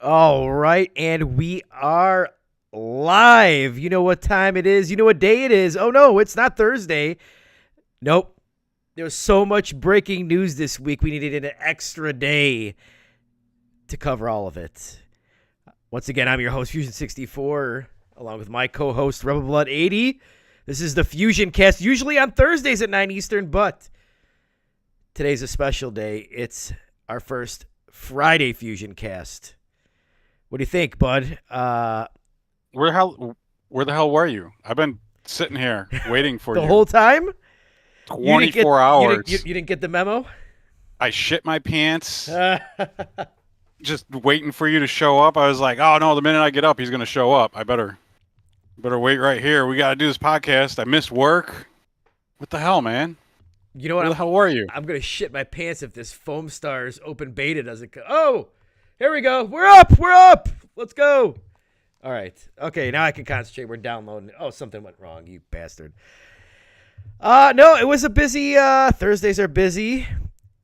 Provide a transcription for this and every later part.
All right, and we are live. You know what time it is. You know what day it is. Oh, no, it's not Thursday. Nope. There was so much breaking news this week. We needed an extra day to cover all of it. Once again, I'm your host, Fusion64, along with my co-host, Rebel Blood 80. This is the FusionCast, usually on Thursdays at 9 Eastern, but today's a special day. It's our first Friday FusionCast. What do you think, bud? Where the hell were you? I've been sitting here waiting for the you whole time? 24 hours. You didn't get the memo? I shit my pants just waiting for you to show up. I was like, oh no, the minute I get up, he's going to show up. I better wait right here. We got to do this podcast. I missed work. What the hell, man? You know what? Where the hell were you? I'm going to shit my pants if this Foam Stars open beta doesn't come. Oh, here we go. We're up. Let's go. All right. Okay, now I can concentrate. We're downloading. Oh, something went wrong, you bastard. No, it was a busy, Thursdays are busy.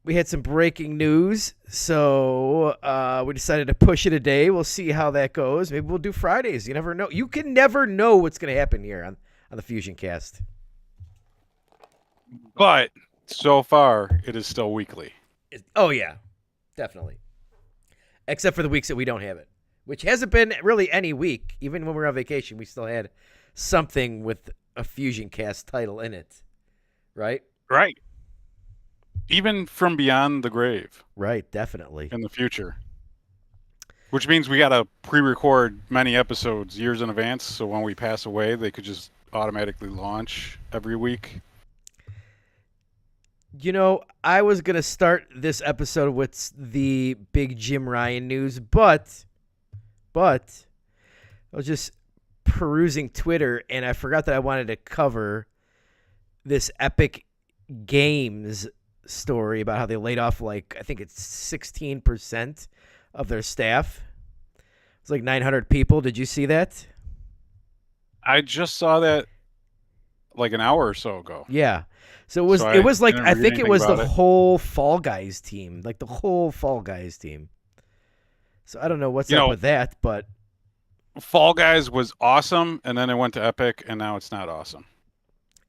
We had some breaking news, so we decided to push it a day. We'll see how that goes. Maybe we'll do Fridays. You never know. You can never know what's going to happen here on the FusionCast. But so far, it is still weekly. Oh, yeah. Definitely. Except for the weeks that we don't have it, which hasn't been really any week. Even when we were on vacation, we still had something with a FusionCast title in it. Right? Right. Even from beyond the grave. Right, definitely. In the future. Which means we got to pre-record many episodes years in advance, so when we pass away, they could just automatically launch every week. You know, I was going to start this episode with the big Jim Ryan news, but I was just perusing Twitter, and I forgot that I wanted to cover this Epic Games story about how they laid off, like, I think it's 16% of their staff. It's like 900 people. Did you see that? I just saw that like an hour or so ago. Yeah. So it was like, I think it was the whole Fall Guys team, like the whole Fall Guys team. So I don't know what's up with that, but Fall Guys was awesome, and then it went to Epic, and now it's not awesome.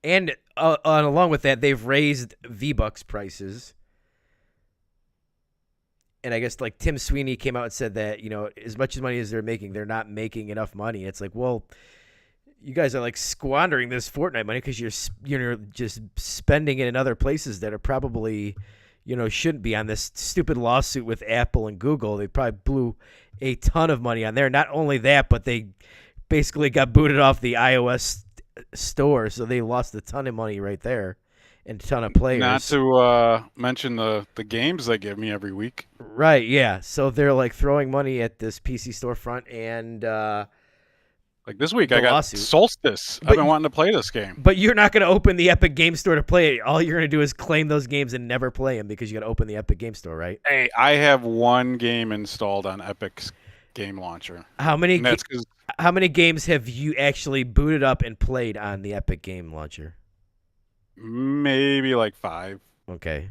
And along with that, they've raised V-Bucks prices. And I guess like Tim Sweeney came out and said that, you know, as much money as they're making, they're not making enough money. It's like, well, you guys are like squandering this Fortnite money because you're just spending it in other places that are probably, you know, shouldn't be on this stupid lawsuit with Apple and Google. They probably blew a ton of money on there. Not only that, but they basically got booted off the iOS store, so they lost a ton of money right there and a ton of players. Not to mention the games they give me every week. Right, yeah. So they're like throwing money at this PC storefront, and like this week I got lawsuit. Solstice. I've been wanting to play this game. But you're not going to open the Epic Game Store to play it. All you're going to do is claim those games and never play them because you got to open the Epic Game Store, right? Hey, I have one game installed on Epic's game launcher. How many games have you actually booted up and played on the Epic Game Launcher? Maybe like 5. Okay.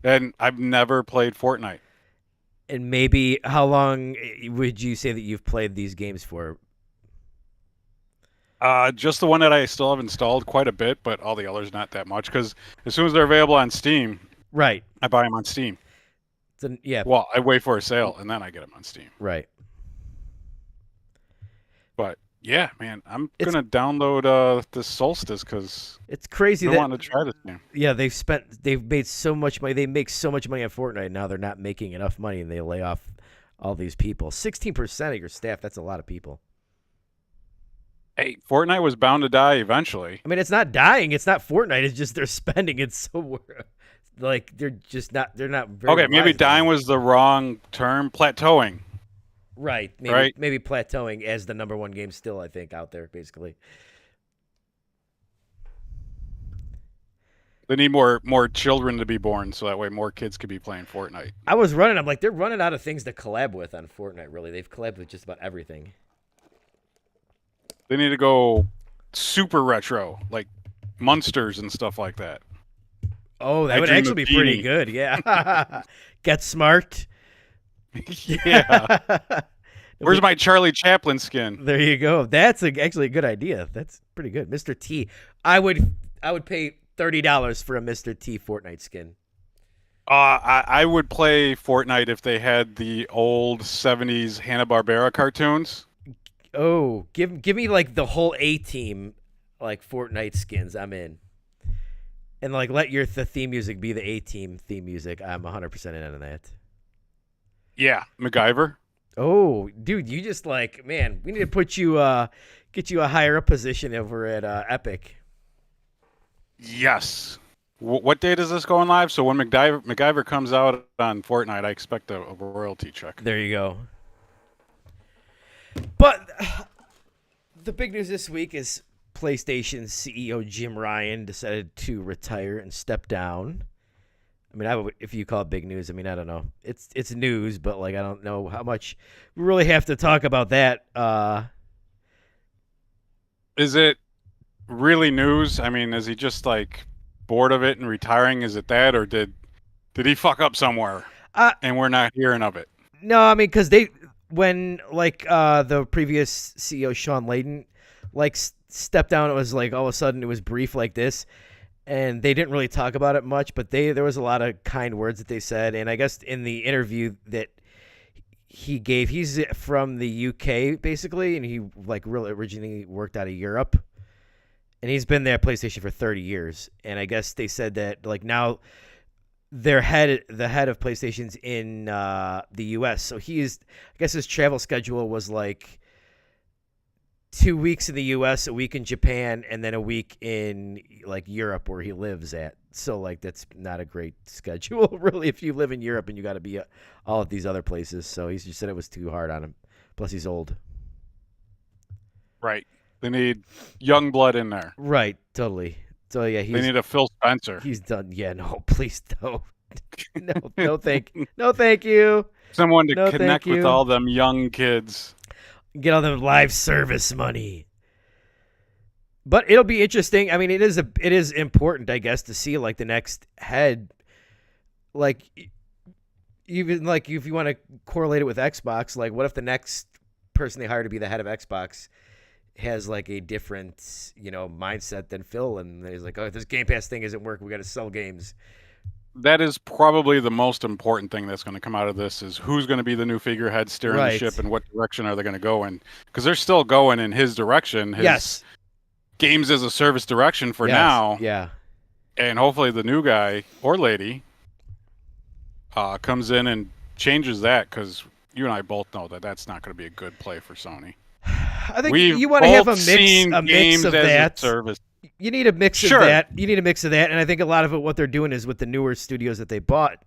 And I've never played Fortnite. And maybe how long would you say that you've played these games for? Just the one that I still have installed quite a bit, but all the others not that much because as soon as they're available on Steam, right, I buy them on Steam. Yeah. Well, I wait for a sale and then I get them on Steam. Right. But yeah, man, I'm gonna download the Solstice because it's crazy. I want to try this game. Yeah, they've made so much money. They make so much money on Fortnite. Now they're not making enough money, and they lay off all these people. 16% of your staff. That's a lot of people. Hey, Fortnite was bound to die eventually. I mean, it's not dying. It's not Fortnite. It's just they're spending it so like they're just not. They're not very. Okay, maybe dying was the wrong term. Plateauing. Right. Maybe plateauing as the number one game still, I think, out there, basically. They need more children to be born so that way more kids could be playing Fortnite. I'm like, they're running out of things to collab with on Fortnite, really. They've collabed with just about everything. They need to go super retro, like Munsters and stuff like that. Oh, that would actually be pretty good, yeah. Get smart. Yeah. Where's my Charlie Chaplin skin? There you go. That's actually a good idea. That's pretty good. Mr. T. I would pay $30 for a Mr. T Fortnite skin. I would play Fortnite if they had the old 70s Hanna-Barbera cartoons. Oh, give me like the whole A-Team like Fortnite skins. I'm in. And like let the theme music be the A-Team theme music. I'm 100% in on that. Yeah, MacGyver. Oh, dude, you just like, man, we need to put you get you a higher up position over at Epic. Yes. What day does this go on live? So when MacGyver comes out on Fortnite, I expect a royalty check. There you go. But the big news this week is PlayStation CEO Jim Ryan decided to retire and step down. I mean, if you call it big news, I mean, I don't know. It's news, but like I don't know how much we really have to talk about that. Is it really news? I mean, is he just like bored of it and retiring? Is it that, or did he fuck up somewhere and we're not hearing of it? No, I mean, because when the previous CEO Sean Layden like stepped down, it was like all of a sudden it was brief like this. And they didn't really talk about it much, but there was a lot of kind words that they said. And I guess in the interview that he gave, he's from the UK basically, and he like really originally worked out of Europe. And he's been there at PlayStation for 30 years. And I guess they said that like now the head of PlayStation's in the US. So I guess his travel schedule was like 2 weeks in the U.S., a week in Japan, and then a week in like Europe where he lives at. So like that's not a great schedule, really, if you live in Europe and you got to be all at these other places. So he just said it was too hard on him. Plus he's old. Right. They need young blood in there. Right. Totally. So yeah, they need a Phil Spencer. He's done. Yeah. No, please don't. No, thank you. Someone to connect with all them young kids. Get all the live service money. But it'll be interesting. I mean, it is important, I guess, to see like the next head. Like, even like if you want to correlate it with Xbox, like what if the next person they hire to be the head of Xbox has like a different, mindset than Phil, and he's like, oh, if this Game Pass thing isn't working, we got to sell games. That is probably the most important thing that's going to come out of this is who's going to be the new figurehead steering the ship and what direction are they going to go in? Because they're still going in his direction, his games as a service direction for now. Yeah. And hopefully the new guy or lady comes in and changes that, because you and I both know that that's not going to be a good play for Sony. I think you want to have a mix of that. Service. You need a mix of that. You need a mix of that, and I think a lot of it, what they're doing is with the newer studios that they bought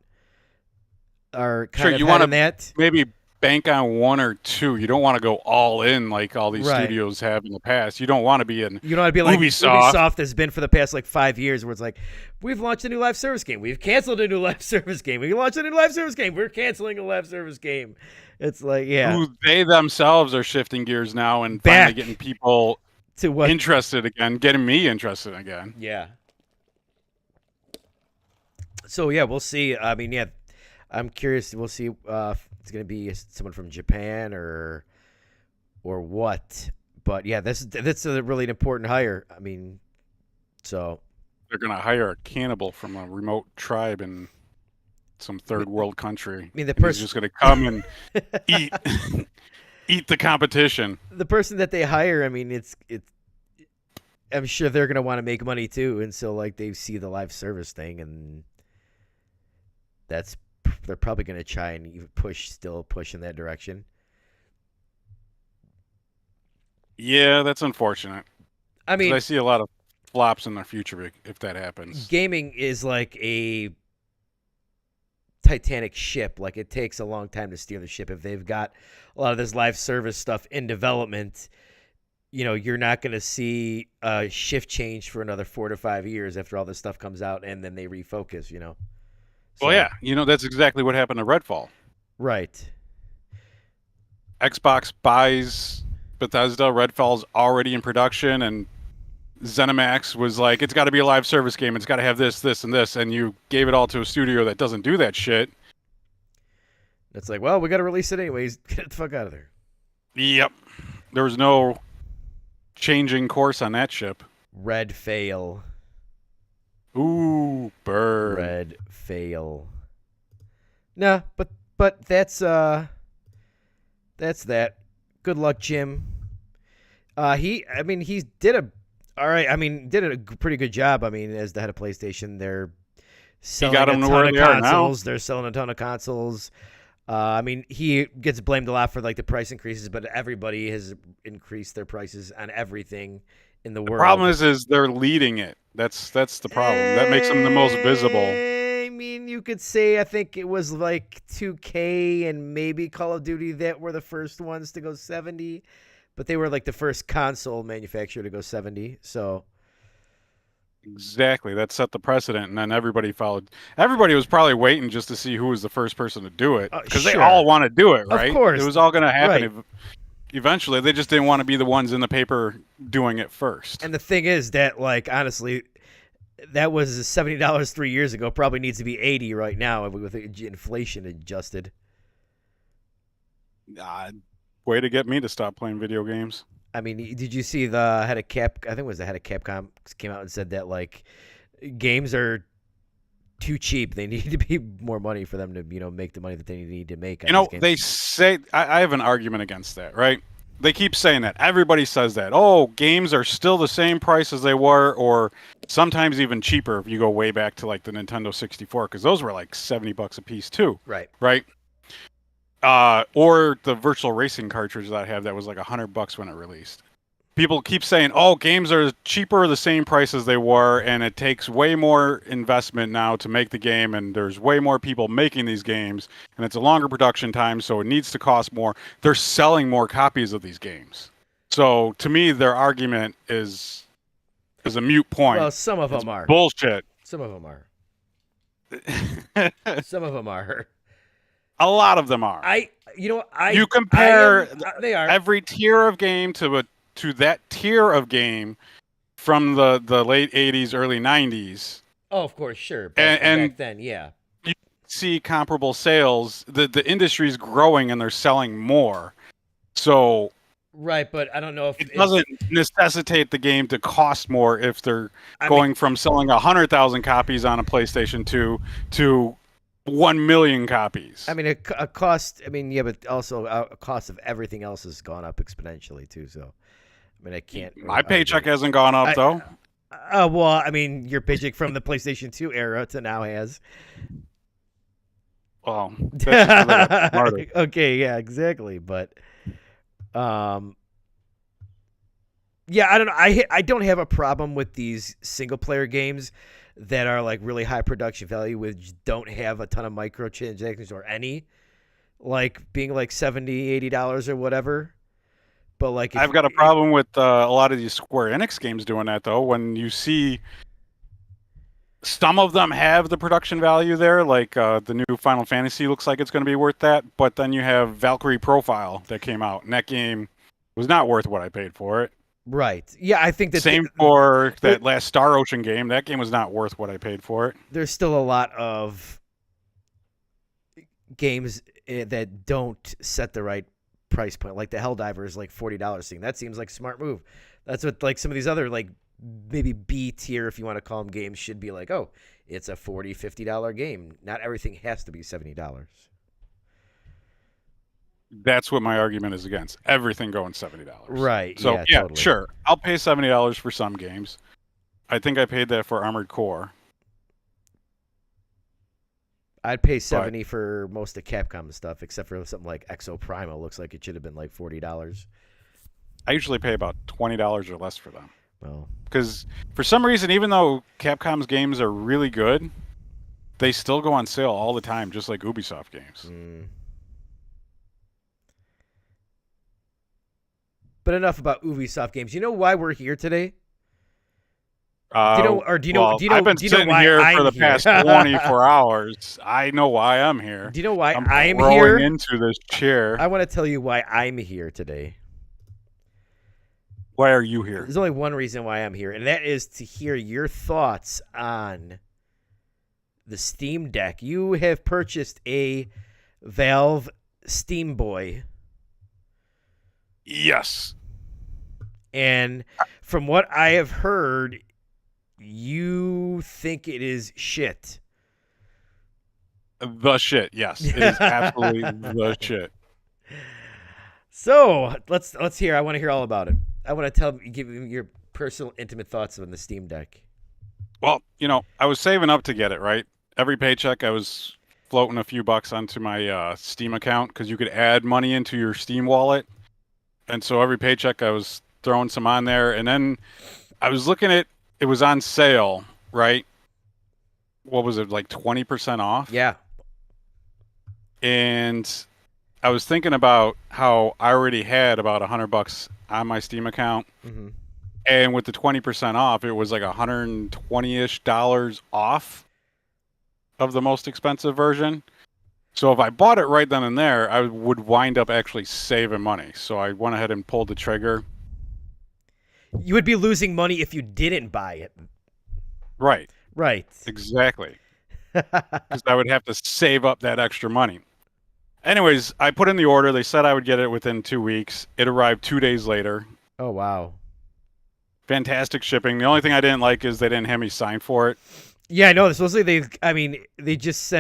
are kind of having that. Maybe bank on one or two. You don't want to go all in like all these studios have in the past. You don't want to be in. You don't want to be like Ubisoft has been for the past like 5 years, where it's like, we've launched a new live service game, we've canceled a new live service game, we launched a new live service game, we're canceling a live service game. It's like, they themselves are shifting gears now and finally getting people interested again, getting me interested again. Yeah. So yeah, we'll see. I mean, yeah, I'm curious. We'll see if it's going to be someone from Japan or what. But yeah, that's a really important hire. I mean, so they're going to hire a cannibal from a remote tribe in some third world country. I mean, the person's just going to come and eat the competition. The person that they hire, I mean, it's. I'm sure they're going to want to make money too, and so like they see the live service thing, and they're probably going to try and still push in that direction. Yeah, that's unfortunate. I mean, I see a lot of flops in the future if that happens. Gaming is like a Titanic ship. Like, it takes a long time to steer the ship. If they've got a lot of this live service stuff in development, you're not going to see a shift change for another 4 to 5 years after all this stuff comes out, and then they refocus, So, well, yeah. That's exactly what happened to Redfall. Right. Xbox buys Bethesda. Redfall's already in production, and ZeniMax was like, it's got to be a live service game. It's got to have this, this, and this. And you gave it all to a studio that doesn't do that shit. It's like, well, we got to release it anyways. Get the fuck out of there. Yep. There was no changing course on that ship. Red fail. Ooh, burn. Red fail. Nah, but that's that. Good luck, Jim. He did a all right. I mean, did a pretty good job. I mean, as the head of PlayStation, they're He got selling a them to ton where of they are now. consoles. They're selling a ton of consoles. I mean, he gets blamed a lot for like the price increases, but everybody has increased their prices on everything in the world. Problem is they're leading it. That's the problem. That makes them the most visible. I mean, you could say I think it was like 2K and maybe Call of Duty that were the first ones to go 70, but they were like the first console manufacturer to go 70. So Exactly. That set the precedent, and then everybody followed. Everybody was probably waiting just to see who was the first person to do it, because they sure. all want to do it, right? Of course. It was all going to happen Right. eventually. They just didn't want to be the ones in the paper doing it first. And the thing is that, like, honestly, that was $70 3 years ago. Probably needs to be 80 right now with inflation adjusted. Way to get me to stop playing video games. I mean, did you see the head of Cap? I think it was the head of Capcom came out and said that like games are too cheap. They need to be more money for them to make the money that they need to make. They say I have an argument against that, right? They keep saying that. Everybody says that. Oh, games are still the same price as they were, or sometimes even cheaper if you go way back to like the Nintendo 64, because those were like $70 a piece too. Right. Right. Or the virtual racing cartridge that I have that was like $100 when it released. People keep saying, "Oh, games are cheaper, the same price as they were, and it takes way more investment now to make the game, and there's way more people making these games, and it's a longer production time, so it needs to cost more." They're selling more copies of these games. So to me, their argument is a moot point. Well, some of them are bullshit. Some of them are. Some of them are. A lot of them are. You compare they are every tier of game to that tier of game from the late 80s, early 90s. Oh, of course, sure. Back then, yeah. You see comparable sales. The industry's growing and they're selling more. So right, but I don't know if it doesn't necessitate the game to cost more if they're going from selling 100,000 copies on a PlayStation 2 to 1 million copies. I mean, a cost. I mean, yeah, but also a cost of everything else has gone up exponentially too. So, I mean, I can't. My paycheck hasn't gone up though. Well, I mean, your paycheck from the PlayStation 2 era to now has. Well, that's smarter. Okay, yeah, exactly. But, yeah, I don't know. I don't have a problem with these single player games that are like really high production value, which don't have a ton of microtransactions or any, like being like $70, $80 or whatever. But like, I've got a problem with a lot of these Square Enix games doing that though. When you see some of them have the production value there, like the new Final Fantasy looks like it's going to be worth that, but then you have Valkyrie Profile that came out, and that game was not worth what I paid for it. Right. Yeah, I think that same for that last Star Ocean game. That game was not worth what I paid for it. There's still a lot of games that don't set the right price point. Like the Helldiver is like $40 thing. That seems like a smart move. That's what like some of these other like maybe B tier, if you want to call them games, should be like, oh, it's a $40, $50 game. Not everything has to be $70. That's what my argument is against. Everything going $70. Right. So yeah, totally. Sure. I'll pay $70 for some games. I think I paid that for Armored Core. I'd pay $70 for most of Capcom stuff, except for something like Exo Primal. Looks like it should have been like $40. I usually pay about $20 or less for them. Well, because for some reason, even though Capcom's games are really good, they still go on sale all the time, just like Ubisoft games. But enough about Ubisoft games. You know why we're here today? I've been sitting here for the past 24 hours. I know why I'm here. Do you know why I'm here? growing into this chair. I want to tell you why I'm here today. Why are you here? There's only one reason why I'm here, and that is to hear your thoughts on the Steam Deck. You have purchased a Valve Steam Boy. Yes. And from what I have heard, you think it is shit. The shit. Yes. It is absolutely the shit. So let's hear. I want to hear all about it. I want to give me your personal, intimate thoughts on the Steam Deck. Well, I was saving up to get it, right? Every paycheck, I was floating a few bucks onto my Steam account because you could add money into your Steam wallet. And so every paycheck, I was throwing some on there. And then I was looking at it was on sale, right? What was it, like 20% off? Yeah. And I was thinking about how I already had about $100 on my Steam account. Mm-hmm. And with the 20% off, it was like $120-ish off of the most expensive version. So if I bought it right then and there, I would wind up actually saving money. So I went ahead and pulled the trigger. You would be losing money if you didn't buy it. Right. Right. Exactly. Because I would have to save up that extra money. Anyways, I put in the order. They said I would get it within 2 weeks. It arrived 2 days later. Oh, wow. Fantastic shipping. The only thing I didn't like is they didn't have me sign for it. Yeah, I know. Supposedly they just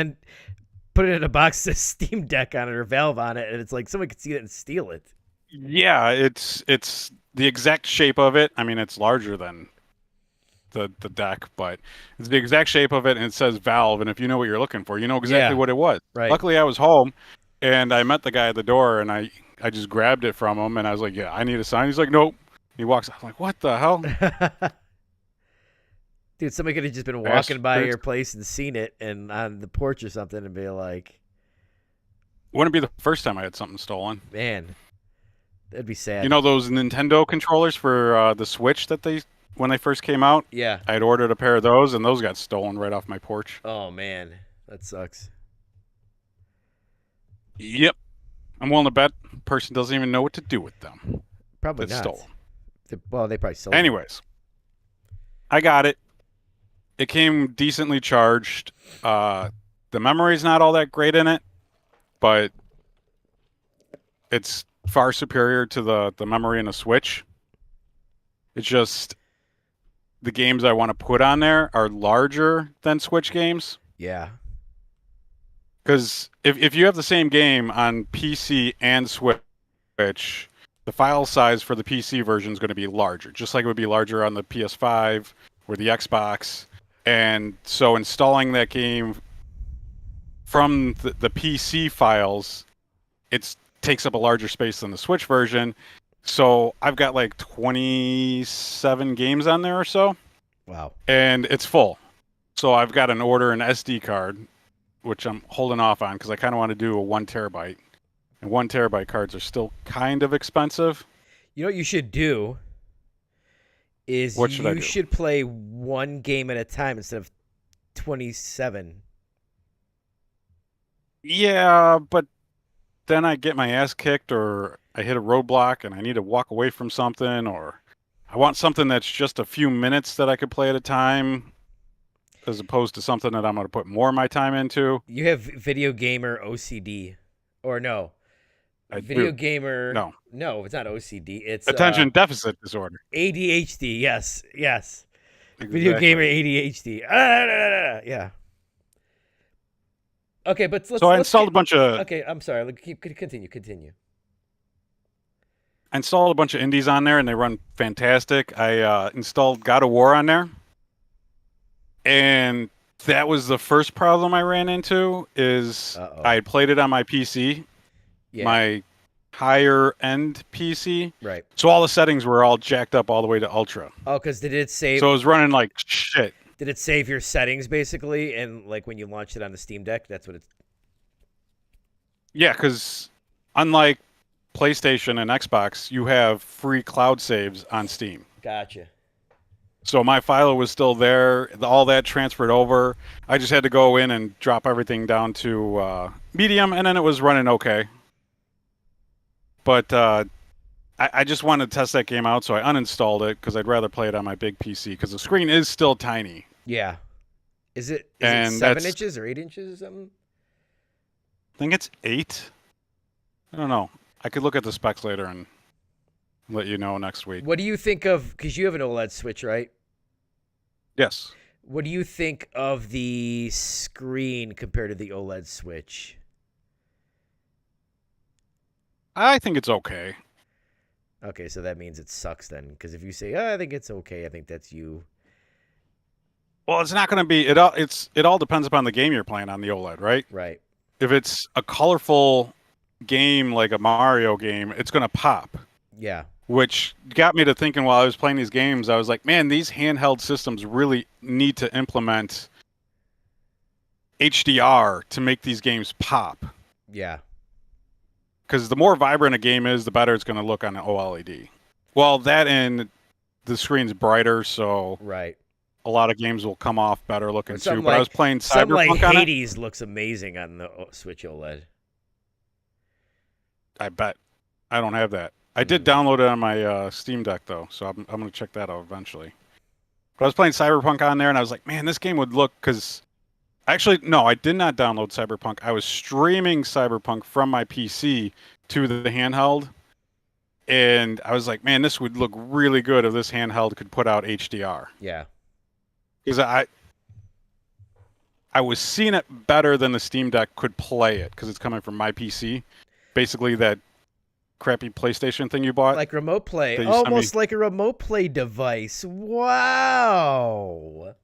put it in a box that says Steam Deck on it or Valve on it, and it's like someone could see it and steal it. Yeah, it's the exact shape of it. I mean, it's larger than the deck, but it's the exact shape of it, and it says Valve. And if you know what you're looking for, you know exactly what it was. Right. Luckily, I was home, and I met the guy at the door, and I just grabbed it from him, and I was like, "Yeah, I need a sign." He's like, "Nope." He walks out. I'm like, "What the hell?" Dude, somebody could have just been walking by your place and seen it and on the porch or something and be like, Wouldn't be the first time I had something stolen. man, that'd be sad. You know those Nintendo controllers for the Switch that when they first came out? Yeah. I had ordered a pair of those, and those got stolen right off my porch. Oh, man. That sucks. Yep. I'm willing to bet the person doesn't even know what to do with them. Probably That's not. stolen. Well, they probably sold Anyways, I got it. It came decently charged. The memory's not all that great in it, but it's far superior to the memory in a Switch. It's just the games I want to put on there are larger than Switch games. Yeah. Because if you have the same game on PC and Switch, the file size for the PC version is going to be larger, just like it would be larger on the PS5 or the Xbox. And so installing that game from the PC files, it takes up a larger space than the Switch version. So I've got like 27 games on there or so. Wow. And it's full. So I've got an SD card, which I'm holding off on because I kind of want to do a 1 terabyte. And 1 terabyte cards are still kind of expensive. You know what you should do is you should play one game at a time instead of 27. Yeah, but then I get my ass kicked or I hit a roadblock and I need to walk away from something, or I want something that's just a few minutes that I could play at a time as opposed to something that I'm going to put more of my time into. You have video gamer OCD. Or no. Video gamer. No, it's not OCD. It's attention deficit disorder. ADHD. Yes. Exactly. Video gamer ADHD. Yeah. Okay, but I installed a bunch of. Okay, I'm sorry. Continue. I installed a bunch of indies on there, and they run fantastic. I installed God of War on there, and that was the first problem I ran into. I had played it on my PC. Yeah. My higher end PC. Right. So all the settings were all jacked up all the way to ultra. Oh, because did it save? So it was running like shit. Did it save your settings basically? And like when you launched it on the Steam Deck, that's what it's. Yeah, because unlike PlayStation and Xbox, you have free cloud saves on Steam. Gotcha. So my file was still there. All that transferred over. I just had to go in and drop everything down to medium, and then it was running okay. But I just wanted to test that game out, so I uninstalled it because I'd rather play it on my big PC because the screen is still tiny. Yeah. Is it 7 inches or 8 inches or something? I think it's 8. I don't know. I could look at the specs later and Let you know next week. What do you think of, because you have an OLED Switch, right? Yes. What do you think of the screen compared to the OLED Switch? I think it's okay. Okay, so that means it sucks then. Because if you say, oh, I think it's okay, I think that's you. Well, it's not going to be. It all depends upon the game you're playing on the OLED, right? Right. If it's a colorful game like a Mario game, it's going to pop. Yeah. Which got me to thinking while I was playing these games, I was like, man, these handheld systems really need to implement HDR to make these games pop. Yeah. Because the more vibrant a game is, the better it's going to look on an OLED. Well, that and the screen's brighter, so Right. a lot of games will come off better looking too. Something But I was playing something like Cyberpunk on it. Hades looks amazing on the Switch OLED. I bet. I don't have that. I did download it on my Steam Deck, though, so I'm going to check that out eventually. But I was playing Cyberpunk on there, and I was like, man, this game would look... Because... Actually, no, I did not download Cyberpunk. I was streaming Cyberpunk from my PC to the handheld, and I was like, man, this would look really good if this handheld could put out HDR. Yeah. Because I was seeing it better than the Steam Deck could play it, because it's coming from my PC. Basically, that crappy PlayStation thing you bought. Like remote play. that you sent Almost me. like a remote play device. Wow.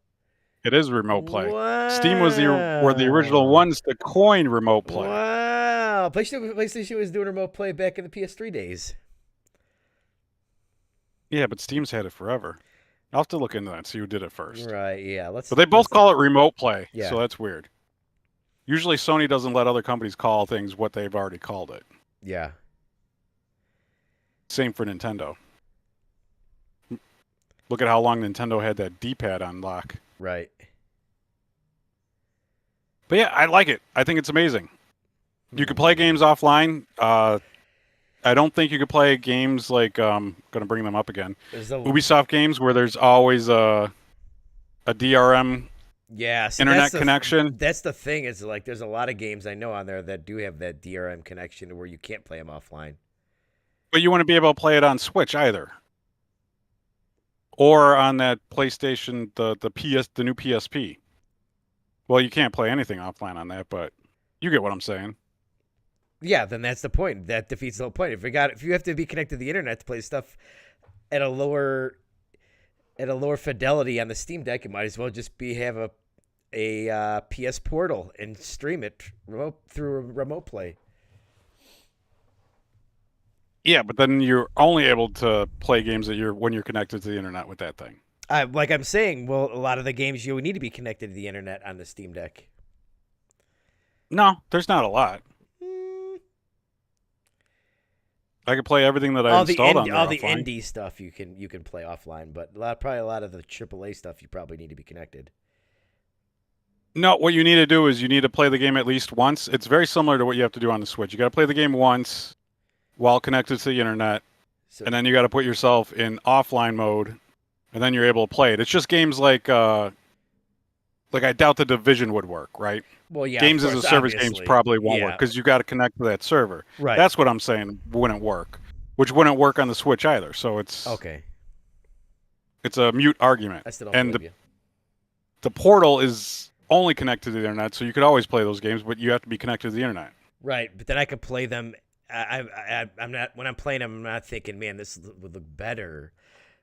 It is remote play. Wow. Steam were the original ones to coin remote play. Wow. PlayStation was doing remote play back in the PS3 days. Yeah, but Steam's had it forever. I'll have to look into that and see who did it first. Right, yeah. But they both call it remote play, Yeah. so that's weird. Usually Sony doesn't let other companies call things what they've already called it. Yeah. Same for Nintendo. Look at how long Nintendo had that D-pad on lock. Right. But yeah, I like it. I think it's amazing. You can play games offline. I don't think you could play games like going to bring them up again. Ubisoft games where there's always a DRM internet connection. That's the thing. Is like there's a lot of games I know on there that do have that DRM connection where you can't play them offline. But you wouldn't be able to play it on Switch either, or on that PlayStation, the new PSP. Well, you can't play anything offline on that, but you get what I'm saying. Yeah, then that's the point. That defeats the whole point. If you have to be connected to the internet to play stuff at a lower fidelity on the Steam Deck, you might as well just have a PS Portal and stream it through remote play. Yeah, but then you're only able to play games when you're connected to the internet with that thing. Like I'm saying, well, a lot of the games you need to be connected to the internet on the Steam Deck. No, there's not a lot. I could play everything that I installed on there all the offline. indie stuff you can play offline, but probably a lot of the AAA stuff you probably need to be connected. No, what you need to do is you need to play the game at least once. It's very similar to what you have to do on the Switch. You got to play the game once while connected to the internet, and then you got to put yourself in offline mode, and then you're able to play it. It's just games like I doubt the Division would work, right? Well, yeah, games of as course, a service obviously. games probably won't Yeah. work because you got to connect to that server. Right. That's what I'm saying wouldn't work, which wouldn't work on the Switch either. So it's Okay. It's a mute argument. I still don't And believe you. the Portal is only connected to the internet, so you could always play those games, but you have to be connected to the internet. Right, but then I could play them. I'm not when I'm playing them. I'm not thinking, man, this would look better,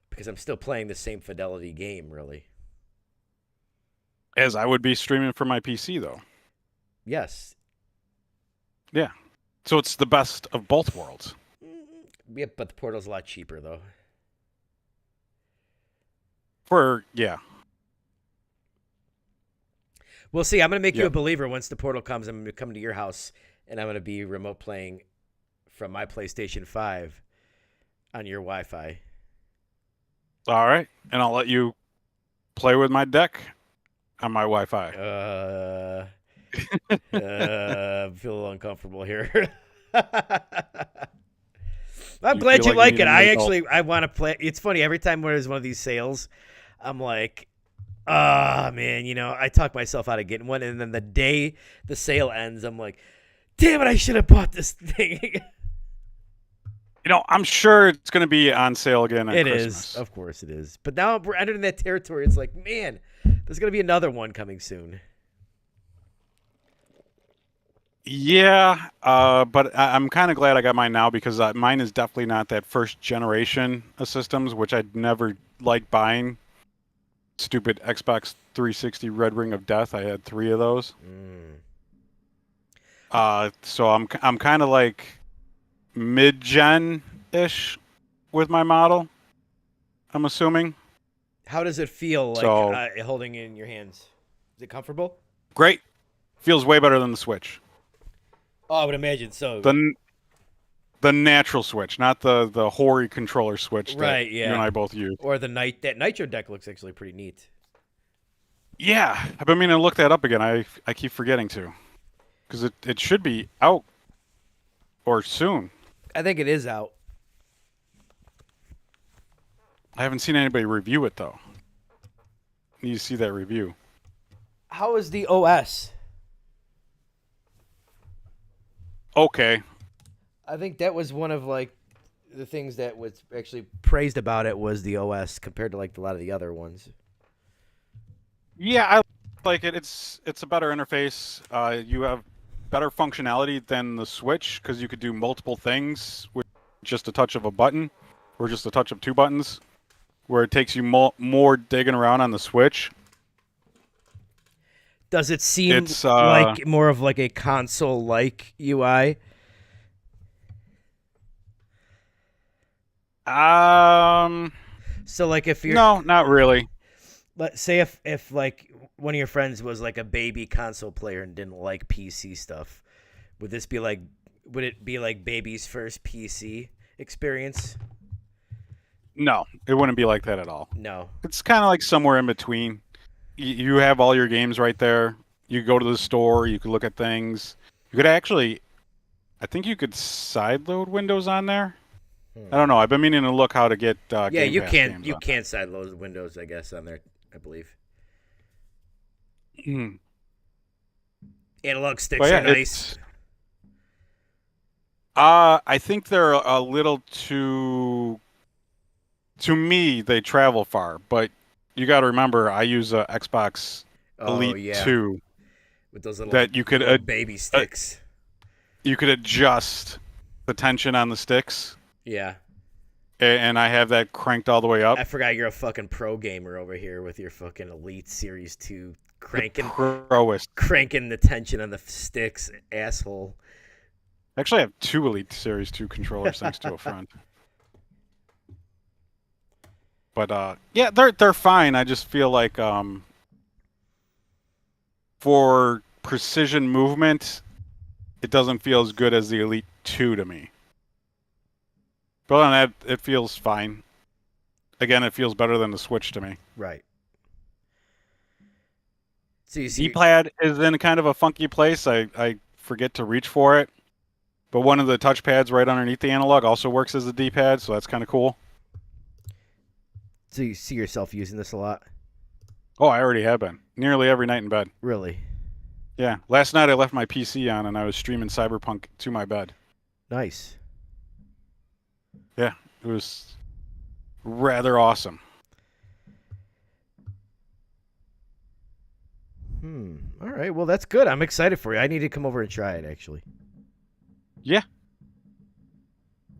because I'm still playing the same fidelity game, really. As I would be streaming from my PC, though. Yes. Yeah. So it's the best of both worlds. Yeah, but the Portal's a lot cheaper, though. Yeah. We'll see. I'm going to make you Yeah. a believer once the Portal comes. I'm going to come to your house, and I'm going to be remote playing from my PlayStation 5 on your Wi-Fi. All right. And I'll let you play with my deck on my Wi-Fi. I feel a little uncomfortable here. I'm You glad feel you like like you it. need I want to play. It's funny. Every time there's one of these sales, I'm like, man, I talk myself out of getting one. And then the day the sale ends, I'm like, damn it, I should have bought this thing. I'm sure it's going to be on sale again at It Christmas. is, of course, it is. But now we're entering that territory. It's like, man, there's gonna be another one coming soon. Yeah, but I'm kind of glad I got mine now because mine is definitely not that first generation of systems, which I'd never liked buying. Stupid Xbox 360 Red Ring of Death. I had 3 of those. So I'm kind of like mid-gen ish with my model. I'm assuming. How does it feel like So holding it in your hands? Is it comfortable? great. Feels way better than the Switch. Oh, I would imagine so. The natural Switch, not the hoary controller Switch Right, that yeah. you and I both use. Or that Nitro deck looks actually pretty neat. Yeah, I've been meaning to look that up again. I keep forgetting to, because it should be out or soon. I think it is out. I haven't seen anybody review it though. Need to see that review. How is the OS? Okay. I think that was one of like the things that was actually praised about it was the OS compared to like a lot of the other ones. Yeah, I like it. It's a better interface. You have better functionality than the Switch because you could do multiple things with just a touch of a button, or just a touch of 2 buttons. Where it takes you more digging around on the Switch. Does it seem It's like more of like a console-like UI? So like if you're No, not really. let's say if like one of your friends was like a baby console player and didn't like PC stuff, would it be like baby's first PC experience? No, it wouldn't be like that at all. No. It's kind of like somewhere in between. You have all your games right there. You go to the store. You could look at things. You could actually, I think you could sideload Windows on there. I don't know. I've been meaning to look how to get Yeah, Game you Pass can't games you on can't sideload Windows, I guess, on there, I believe. there. Analog sticks But yeah, are nice. I think they're a little too. To me, they travel far, but you got to remember, I use a Xbox Oh Elite yeah, 2 with those little that you could little baby sticks. you could adjust the tension on the sticks, Yeah. and I have that cranked all the way up. I forgot you're a fucking pro gamer over here with your fucking Elite Series 2 cranking The Proest. cranking the tension on the sticks, asshole. Actually, I have 2 Elite Series 2 controllers thanks to a friend. But yeah, they're fine. I just feel like for precision movement, it doesn't feel as good as the Elite 2 to me. But on that, it feels fine. Again, it feels better than the Switch to me. Right. So you see D-pad is in kind of a funky place. I forget to reach for it. But one of the touchpads right underneath the analog also works as a D-pad, so that's kind of cool. So you see yourself using this a lot? Oh, I already have been. Nearly every night in bed. Really? Yeah. Last night I left my PC on and I was streaming Cyberpunk to my bed. Nice. Yeah. It was rather awesome. All right. Well, that's good. I'm excited for you. I need to come over and try it, actually. Yeah.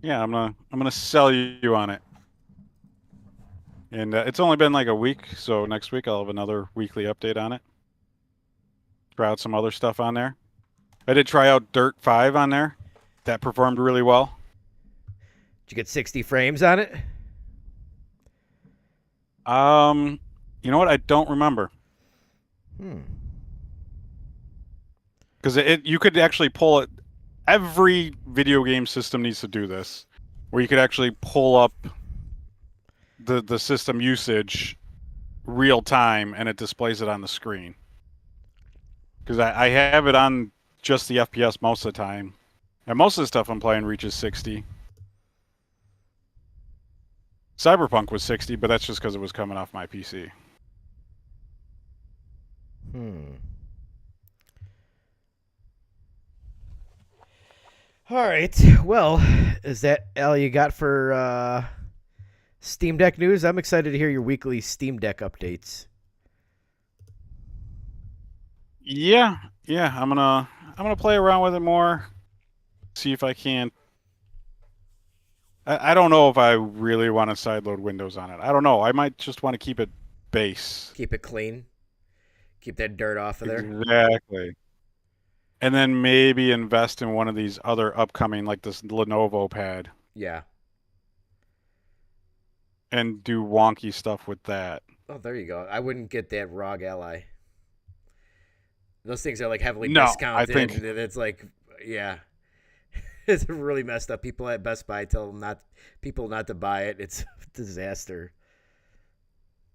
Yeah, I'm gonna sell you on it. And it's only been like a week, so next week I'll have another weekly update on it. Try out some other stuff on there. I did try out Dirt 5 on there. That performed really well. Did you get 60 frames on it? You know what? I don't remember. Because you could actually pull it. Every video game system needs to do this, where you could actually pull up the system usage real time and it displays it on the screen. Because I have it on just the FPS most of the time, and most of the stuff I'm playing reaches 60. Cyberpunk was 60, but that's just because it was coming off my PC. All right. Well, is that all you got for Steam Deck news? I'm excited to hear your weekly Steam Deck updates. Yeah, I'm gonna play around with it more, see if I can. I don't know if I really want to sideload Windows on it. I don't know. I might just want to keep it base. Keep it clean. Keep that dirt off of there. Exactly. And then maybe invest in one of these other upcoming, like this Lenovo pad, Yeah. and do wonky stuff with that. Oh, there you go. I wouldn't get that ROG Ally. Those things are like heavily No, I discounted. think- And it's like, yeah, it's really messed up. People at Best Buy tell people not to buy it. It's a disaster,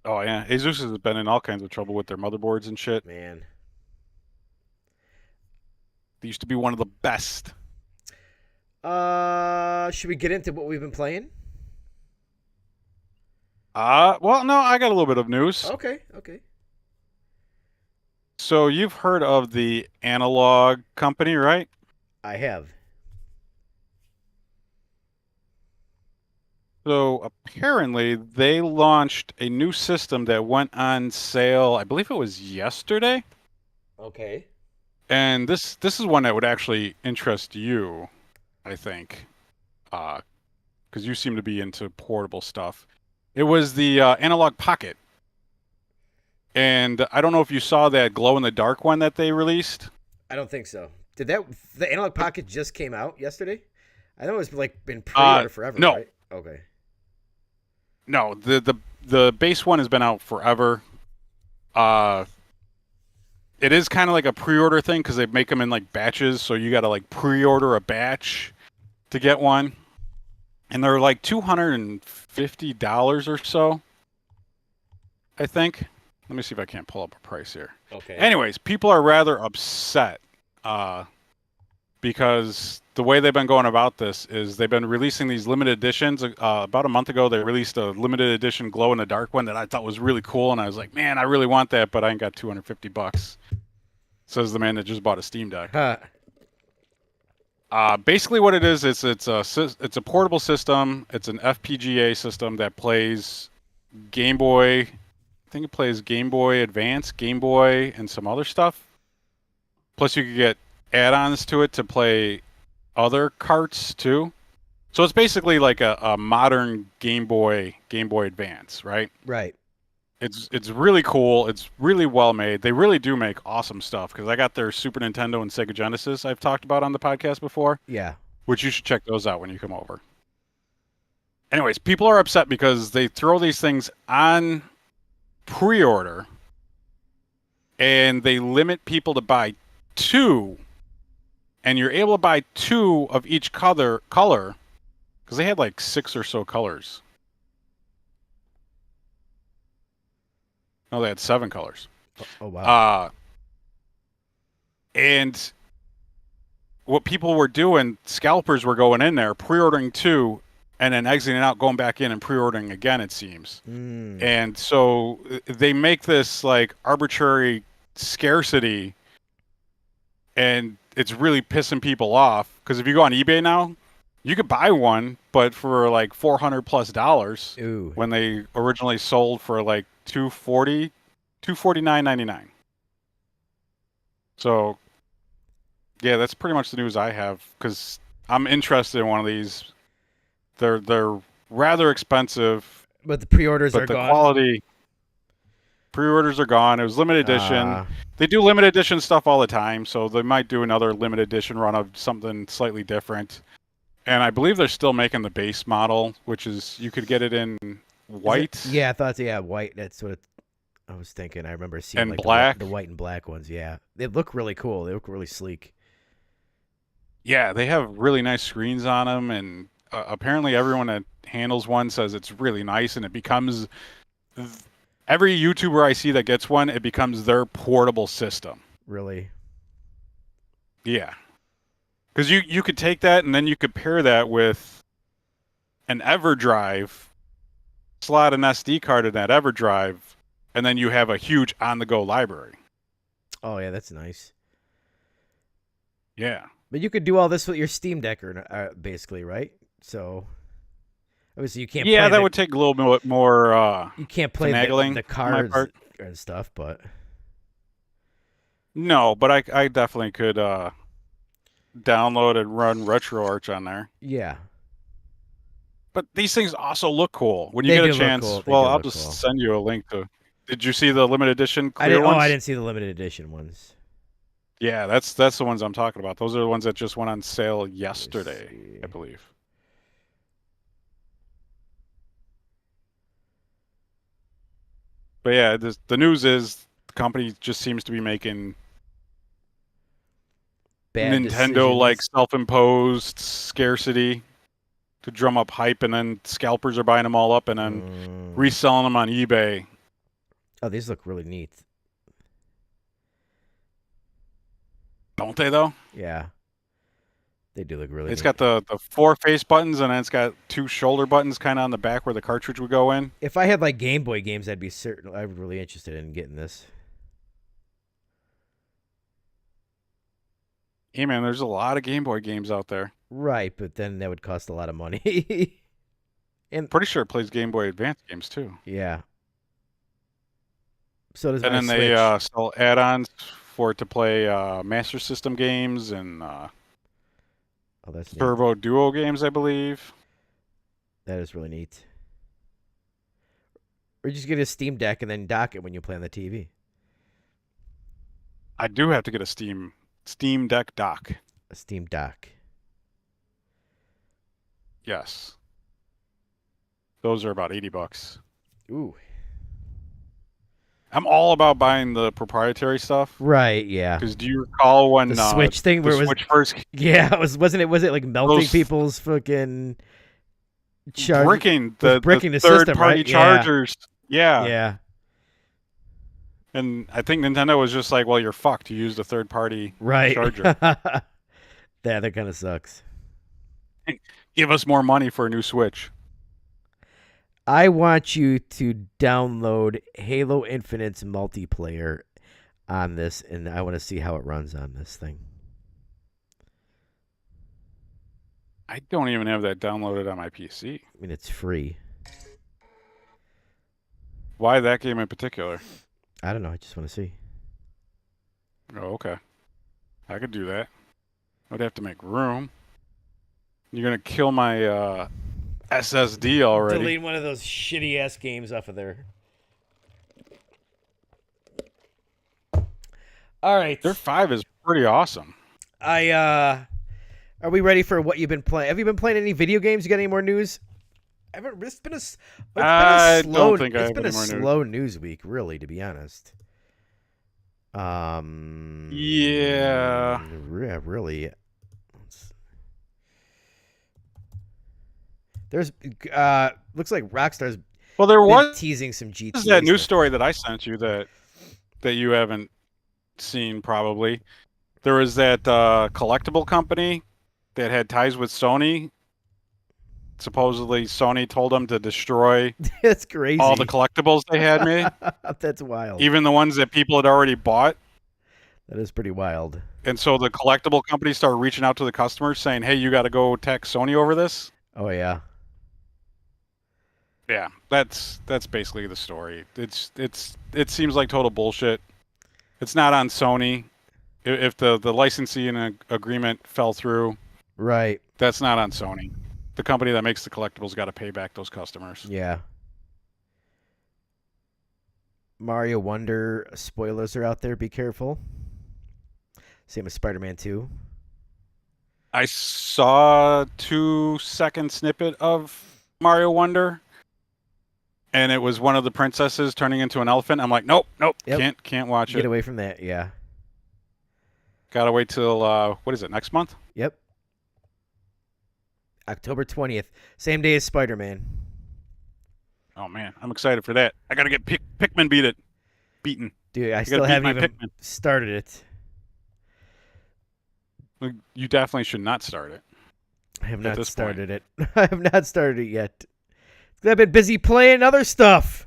Oh yeah, Asus has been in all kinds of trouble with their motherboards and shit. man. They used to be one of the best. Should we get into what we've been playing? Well, no, I got a little bit of news. Okay. So you've heard of the Analog company, right? I have. So apparently they launched a new system that went on sale, I believe it was yesterday. Okay. And this is one that would actually interest you, I think, because you seem to be into portable stuff. It was the Analog Pocket. And I don't know if you saw that glow-in-the-dark one that they released. I don't think so. Did the Analog Pocket just came out yesterday? I know it's like been pre-order forever, no. right? Okay. No, the base one has been out forever. It is kind of like a pre-order thing because they make them in like batches, so you got to like pre-order a batch to get one, and they're like $250 or so, I think. Let me see if I can't pull up a price here. Okay. Anyways, people are rather upset because the way they've been going about this is they've been releasing these limited editions. About a month ago, they released a limited edition glow-in-the-dark one that I thought was really cool, and I was like, man, I really want that, but I ain't got $250. Says the man that just bought a Steam Deck. Huh. Basically, what it is, it's a portable system. It's an FPGA system that plays Game Boy. I think it plays Game Boy Advance, Game Boy, and some other stuff. Plus, you could get add-ons to it to play other carts too. So it's basically like a modern Game Boy Advance, right? Right. It's really cool. It's really well made. They really do make awesome stuff because I got their Super Nintendo and Sega Genesis I've talked about on the podcast before, Yeah. which you should check those out when you come over. Anyways, people are upset because they throw these things on pre-order and they limit people to buy 2, and you're able to buy 2 of each color because they had like 6 or so colors. No, they had 7 colors. Oh wow. And what people were doing, scalpers were going in there, pre-ordering 2, and then exiting out, going back in and pre-ordering again, it seems. And so they make this like arbitrary scarcity, and it's really pissing people off. Because if you go on eBay now, you could buy one, but for like $400+ Ooh. when they originally sold for like $249.99. So, yeah, that's pretty much the news I have because I'm interested in one of these. They're rather expensive, But the pre-orders but are the gone. quality. Pre-orders are gone. It was limited edition. They do limited edition stuff all the time, so they might do another limited edition run of something slightly different. And I believe they're still making the base model, which is you could get it in white. Yeah, I thought white. That's what I was thinking. I remember seeing And like black. the white and black ones. Yeah, they look really cool. They look really sleek. Yeah, they have really nice screens on them, and apparently everyone that handles one says it's really nice, and it becomes every YouTuber I see that gets one, it becomes their portable system. Really. Yeah, because you could take that and then you could pair that with an EverDrive, slot an SD card in that EverDrive, and then you have a huge on-the-go library. Oh yeah, that's nice. Yeah. But you could do all this with your Steam Deck, basically, right? So obviously you can't. Yeah, play that would take a little bit more. You can't play finagling the on my cards part. and stuff, but No, but I definitely could download and run RetroArch on there. yeah, But these things also look cool when you They get do a look chance. cool. They Well, do I'll look just cool. send you a link to. Did you see the limited edition I clear didn't. ones? Oh, I didn't see the limited edition ones. Yeah, that's the ones I'm talking about. Those are the ones that just went on sale yesterday, see. I believe. But yeah, the news is the company just seems to be making Bad Nintendo-like decisions. self-imposed scarcity to drum up hype, and then scalpers are buying them all up and then reselling them on eBay. Oh, these look really neat. Don't they, though? Yeah, they do look really. It's neat. got the 4 face buttons, and then it's got 2 shoulder buttons kind of on the back where the cartridge would go in. If I had like Game Boy games, I'd be certain. I'm really interested in getting this. Hey, man, there's a lot of Game Boy games out there. Right, but then that would cost a lot of money. And Pretty sure it plays Game Boy Advance games, too. yeah. So does And my then Switch. they sell add-ons for it to play Master System games and Oh, that's neat. Turbo Duo games, I believe. That is really neat. Or just get a Steam Deck and then dock it when you play on the TV. I do have to get a Steam Deck dock. A Steam Dock. Yes. Those are about $80. Ooh. I'm all about buying the proprietary stuff. Right, yeah. Because do you recall when The Switch thing the where it was Switch first yeah, wasn't it like melting Those- people's fucking bricking was the bricking the third system, party right? Yeah. chargers? Yeah. Yeah. And I think Nintendo was just like, well, you're fucked. You used a third party Right. charger. that kind of sucks. Give us more money for a new Switch. I want you to download Halo Infinite's multiplayer on this, and I want to see how it runs on this thing. I don't even have that downloaded on my PC. I mean, it's free. Why that game in particular? I don't know. I just want to see. Oh, okay. I could do that. I'd have to make room. You're going to kill my SSD already. Delete one of those shitty ass games off of there. All right. Their 5 is pretty awesome. Are we ready for what you've been playing? Have you been playing any video games? You got any more news? It's been a I slow, don't think I it's have been any a more news. slow news week, really, to be honest. Yeah. Yeah, really. There's looks like Rockstar's Well, there been was teasing some GTA that news stuff. story that I sent you that you haven't seen probably. There was that collectible company that had ties with Sony. Supposedly, Sony told them to destroy That's crazy. all the collectibles they had made, That's wild. even the ones that people had already bought. That is pretty wild. And so the collectible companies started reaching out to the customers saying, hey, you got to go text Sony over this. Oh yeah. Yeah, that's basically the story. It seems like total bullshit. It's not on Sony. If the licensing agreement fell through, Right. that's not on Sony. The company that makes the collectibles got to pay back those customers. Yeah. Mario Wonder spoilers are out there. Be careful. Same as Spider-Man 2. I saw a 2-second snippet of Mario Wonder, and it was one of the princesses turning into an elephant. I'm like, nope, Yep. can't watch Get it. away from that. Yeah. Gotta wait till what is it, next month? Yep. October 20th. Same day as Spider-Man. Oh man, I'm excited for that. I gotta get Pikmin beaten. Dude, I gotta still beat haven't my even Pikmin. started it. You definitely should not start it. I have At not this started it. I have not started it yet. I've been busy playing other stuff.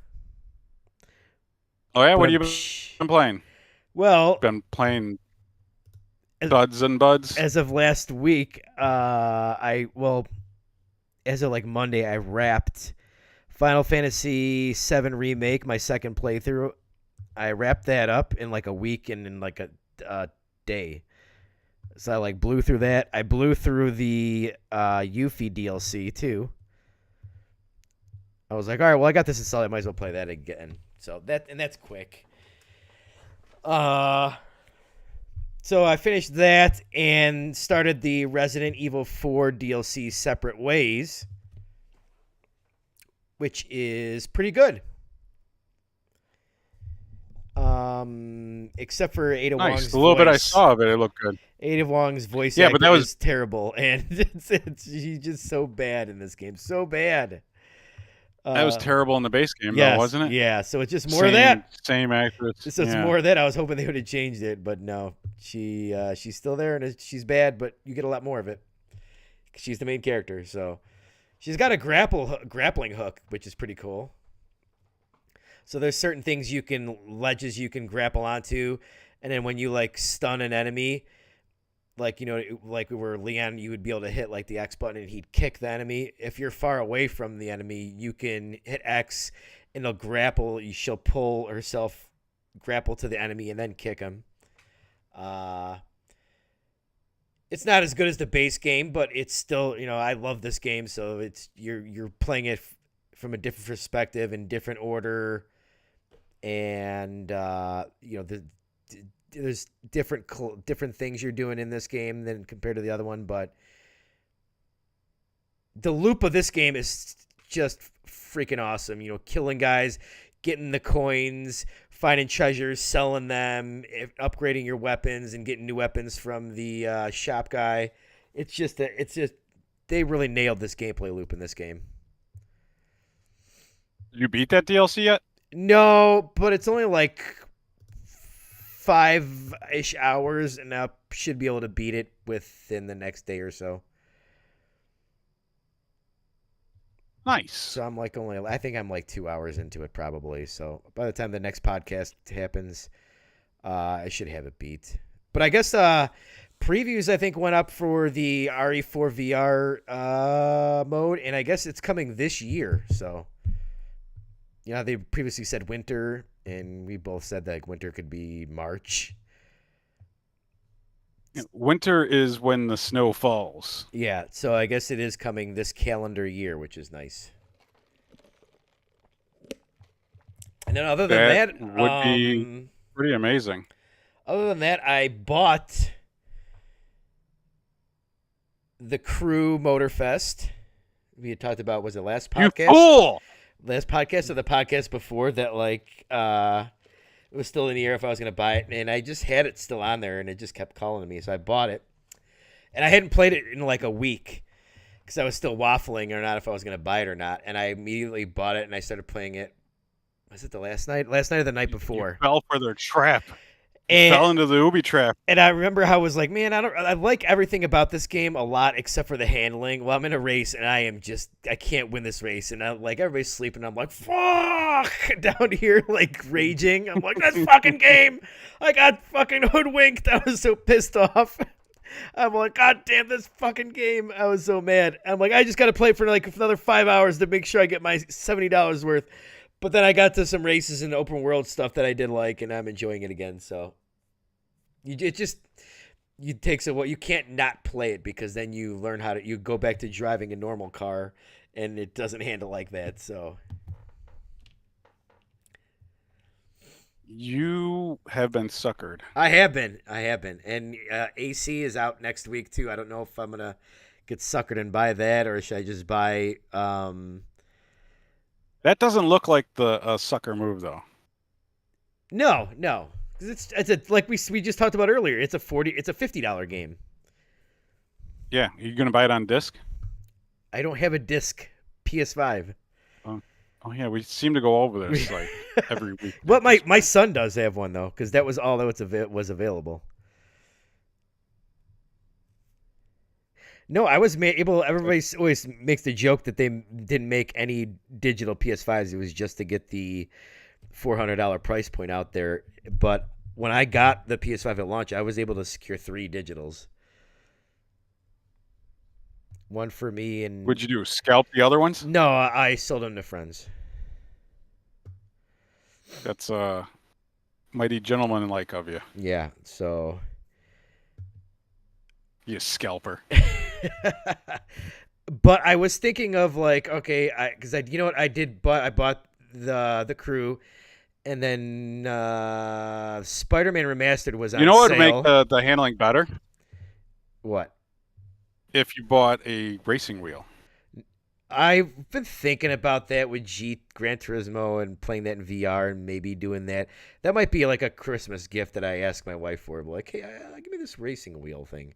Oh yeah, what have you Ba-dum-tsh. been playing? Well, Been playing Duds and buds. As of last week, as of like Monday, I wrapped Final Fantasy VII Remake, my second playthrough. I wrapped that up in like a week and in like a day. So I like blew through that. I blew through the Yuffie DLC too. I was like, all right, well, I got this installed. I might as well play that again. So that's quick. So I finished that and started the Resident Evil 4 DLC Separate Ways, which is pretty good. Except for Ada Wong's Nice. The little bit I saw of it looked good. Ada Wong's voice Yeah, acting but that was is terrible, and she's just so bad in this game. So bad. That was terrible in the base game, yes, though, wasn't it? Yeah, so it's just more of that. Same actress. So it's more of that. I was hoping they would have changed it, but no. She's still there, and she's bad, but you get a lot more of it. She's the main character, so she's got a grappling hook, which is pretty cool. So there's certain things ledges you can grapple onto, and then when you like stun an enemy, like, you know, like where Leon, you would be able to hit like the X button and he'd kick the enemy. If you're far away from the enemy, you can hit X and they'll grapple. She'll pull herself, grapple to the enemy and then kick him. It's not as good as the base game, but it's still, you know, I love this game. So it's, you're playing it from a different perspective in different order. And, you know, there's different things you're doing in this game than compared to the other one, but the loop of this game is just freaking awesome. You know, killing guys, getting the coins, finding treasures, selling them, upgrading your weapons, and getting new weapons from the shop guy. It's just they really nailed this gameplay loop in this game. You beat that DLC yet? No, but it's only like 5-ish hours, and I should be able to beat it within the next day or so. Nice. So I think I'm like 2 hours into it probably. So by the time the next podcast happens, I should have it beat. But I guess previews I think went up for the RE4 VR mode, and I guess it's coming this year. So, you know, they previously said winter, and we both said that like winter could be March. Winter is when the snow falls. Yeah, so I guess it is coming this calendar year, which is nice. And then other than that would be pretty amazing. Other than that, I bought the Crew Motorfest. We had talked about, was it last podcast? You fool! Last podcast or the podcast before that, like, it was still in the air if I was going to buy it, and I just had it still on there, and it just kept calling me, so I bought it. And I hadn't played it in like a week because I was still waffling or not if I was going to buy it or not, and I immediately bought it, and I started playing it. Was it the last night? Last night or the night before? You fell for their trap. You fell into the Ubi trap. And I remember how I was like, man, I like everything about this game a lot except for the handling. Well, I'm in a race and I can't win this race. And everybody's sleeping. I'm like, fuck, down here, like raging. I'm like, this fucking game. I got fucking hoodwinked. I was so pissed off. I'm like, God damn this fucking game. I was so mad. I'm like, I just got to play for like another 5 hours to make sure I get my $70 worth. But then I got to some races and open world stuff that I did like, and I'm enjoying it again. So you can't not play it because then you learn you go back to driving a normal car, and it doesn't handle like that. So you have been suckered. I have been, and AC is out next week too. I don't know if I'm gonna get suckered and buy that, or should I just buy? That doesn't look like the sucker move, though. No, it's like we just talked about earlier. It's a $50 game. Yeah, you gonna buy it on disc? I don't have a disc PS5. Oh yeah, we seem to go over this like every week. But my son does have one though, because that was all that was available. No, I was able. Everybody always makes the joke that they didn't make any digital PS5s. It was just to get the $400 price point out there. But when I got the PS5 at launch, I was able to secure 3 digitals. One for me and What'd you do? Scalp the other ones? no, I sold them to friends. That's mighty gentleman-like of you. Yeah, so You scalper. but I was thinking of like, okay, because I you know what I bought the Crew, and then Spider-Man Remastered was on You know what would sale. make the handling better? What? If you bought a racing wheel. I've been thinking about that with Gran Turismo and playing that in VR and maybe doing that. That might be like a Christmas gift that I ask my wife for. Like, hey, give me this racing wheel thing.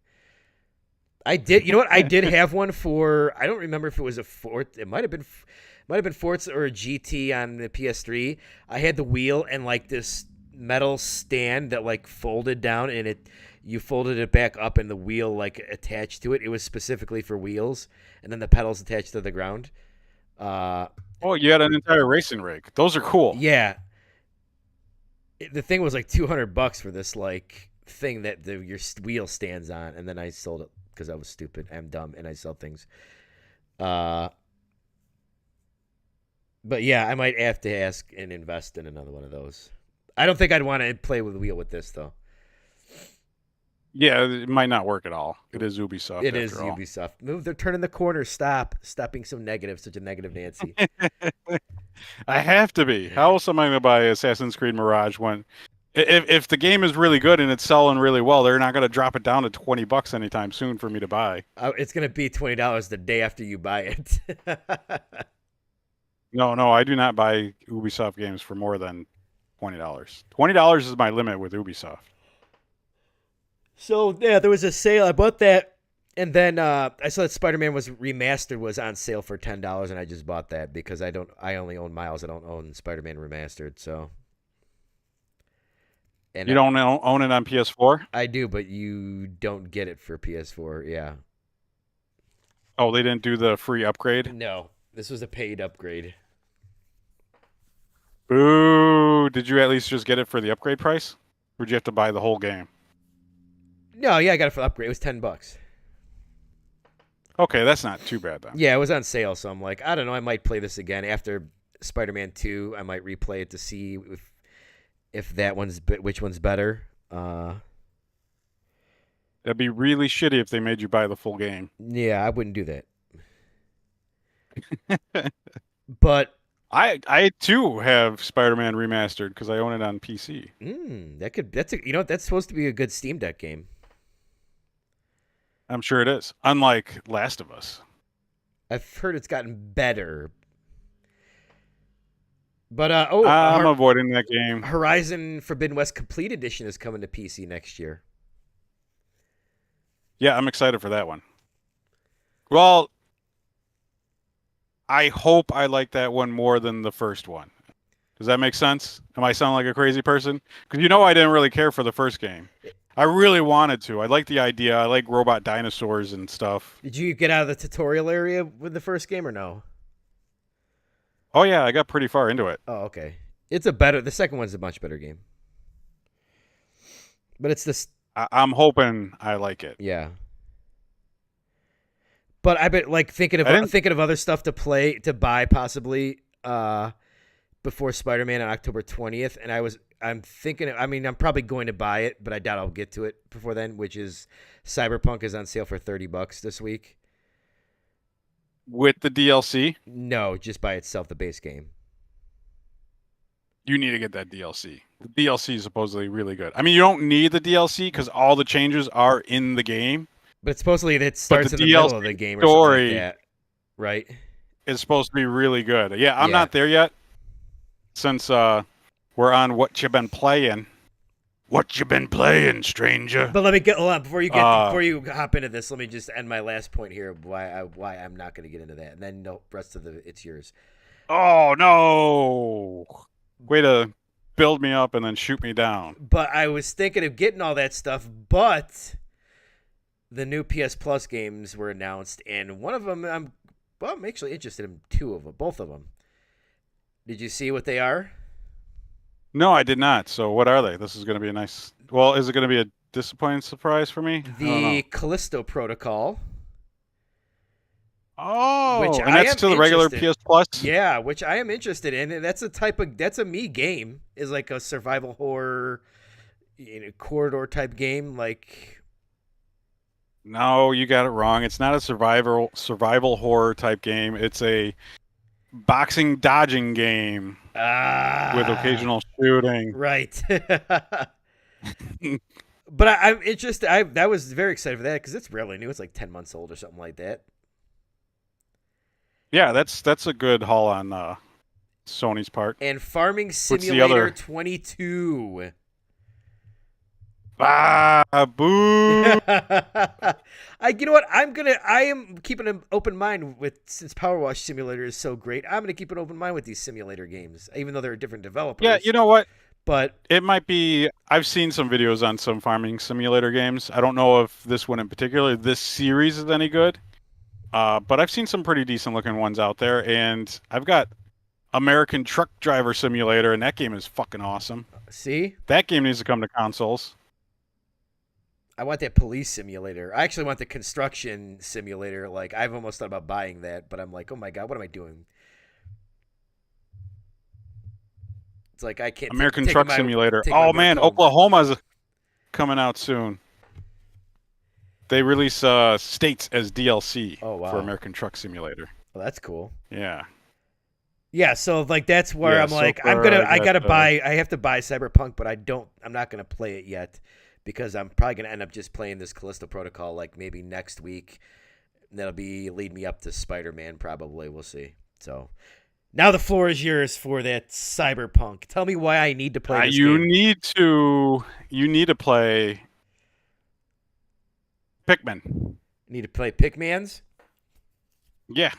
I did. You know what? I did have one for. I don't remember if it was a Forza. It might have been Forza or a GT on the PS3. I had the wheel and like this metal stand that like folded down, and you folded it back up, and the wheel like attached to it. It was specifically for wheels, and then the pedals attached to the ground. Oh, you had an entire racing rig. Those are cool. Yeah. The thing was like $200 for this like thing that your wheel stands on, and then I sold it because I was stupid. I'm dumb, and I sell things. But yeah, I might have to ask and invest in another one of those. I don't think I'd want to play with the wheel with this though. Yeah, it might not work at all. It is Ubisoft. It is after all. Ubisoft. Move, they're turning the corner. Stop being so negative, such a negative Nancy. I have to be. How else am I going to buy Assassin's Creed Mirage when, if the game is really good and it's selling really well, they're not going to drop it down to $20 anytime soon for me to buy. It's going to be $20 the day after you buy it. No, I do not buy Ubisoft games for more than $20. $20 is my limit with Ubisoft. So yeah, there was a sale. I bought that, and then I saw that Spider-Man was remastered was on sale for $10, and I just bought that because I only own Miles. I don't own Spider-Man remastered. So, and You don't own it on PS4? I do, but you don't get it for PS4. Yeah. Oh, they didn't do the free upgrade? No, this was a paid upgrade. Boo! Did you at least just get it for the upgrade price? Or did you have to buy the whole game? No, yeah, I got it for the upgrade. It was $10. Okay, that's not too bad then. Yeah, it was on sale, so I'm like, I don't know. I might play this again after Spider-Man 2. I might replay it to see if that which one's better. That'd be really shitty if they made you buy the full game. Yeah, I wouldn't do that. But I too have Spider-Man Remastered because I own it on PC. that's supposed to be a good Steam Deck game. I'm sure it is. Unlike Last of Us. I've heard it's gotten better. But I'm avoiding that game. Horizon Forbidden West Complete Edition is coming to PC next year. Yeah, I'm excited for that one. Well, I hope I like that one more than the first one. Does that make sense? Am I sound like a crazy person? Because I didn't really care for the first game. I really wanted to. I like the idea. I like robot dinosaurs and stuff. Did you get out of the tutorial area with the first game or no? Oh yeah, I got pretty far into it. Oh, okay. The second one's a much better game. But it's this. I'm hoping I like it. Yeah. But I've been like thinking of other stuff to buy possibly before Spider-Man on October 20th, and I'm thinking. I mean, I'm probably going to buy it, but I doubt I'll get to it before then. Which is Cyberpunk is on sale for $30 this week. With the DLC? No, just by itself, the base game. You need to get that DLC. The DLC is supposedly really good. I mean, you don't need the DLC because all the changes are in the game. But supposedly it starts in the middle of the game or something like that, right? It's supposed to be really good. Yeah, I'm Yeah. not there yet. Since we're on what you been playing. What you been playing, stranger? But let me hold on before you hop into this. Let me just end my last point here of why I'm not going to get into that, and then the rest of it's yours. Oh no! Way to build me up and then shoot me down. But I was thinking of getting all that stuff, but the new PS Plus games were announced, and one of them I'm actually interested in both of them. Did you see what they are? No, I did not. So what are they? This is going to be a nice. Well, is it going to be a disappointing surprise for me? I don't know. The Callisto Protocol, which Oh, and I that's am to the regular interested. PS Plus. Yeah, which I am interested in, and that's a me game. Is like a survival horror, corridor type game. Like, No, you got it wrong. It's not a survival horror type game. It's a boxing dodging game with occasional shooting. right. But I'm interested. I was very excited for that because it's really new. It's like 10 months old or something like that. Yeah, that's a good haul on Sony's part. And Farming the Simulator other? 22. Ah, boo! You know what? I am keeping an open mind since Power Wash Simulator is so great. I'm gonna keep an open mind with these simulator games, even though they're different developers. Yeah, you know what? But It might be. I've seen some videos on some farming simulator games. I don't know if this one in particular, this series is any good. But I've seen some pretty decent looking ones out there, and I've got American Truck Driver Simulator, and that game is fucking awesome. see, That game needs to come to consoles. I want that police simulator. I actually want the construction simulator. Like, I've almost thought about buying that, but I'm like, oh my god, what am I doing? It's like I can't. American take Truck my- Simulator. take my Oh work man, home. Oklahoma's coming out soon. They release states as DLC Oh, wow. for American Truck Simulator. Well, that's cool. Yeah. Yeah, so like that's where Yeah, I'm so like, far I gotta got, buy. I have to buy Cyberpunk, but I'm not gonna play it yet because I'm probably gonna end up just playing this Callisto Protocol like maybe next week. And that'll lead me up to Spider-Man probably. We'll see. So now the floor is yours for that Cyberpunk. Tell me why I need to play this you game. need to play Pikmin. Need to play Pikmans. Yeah,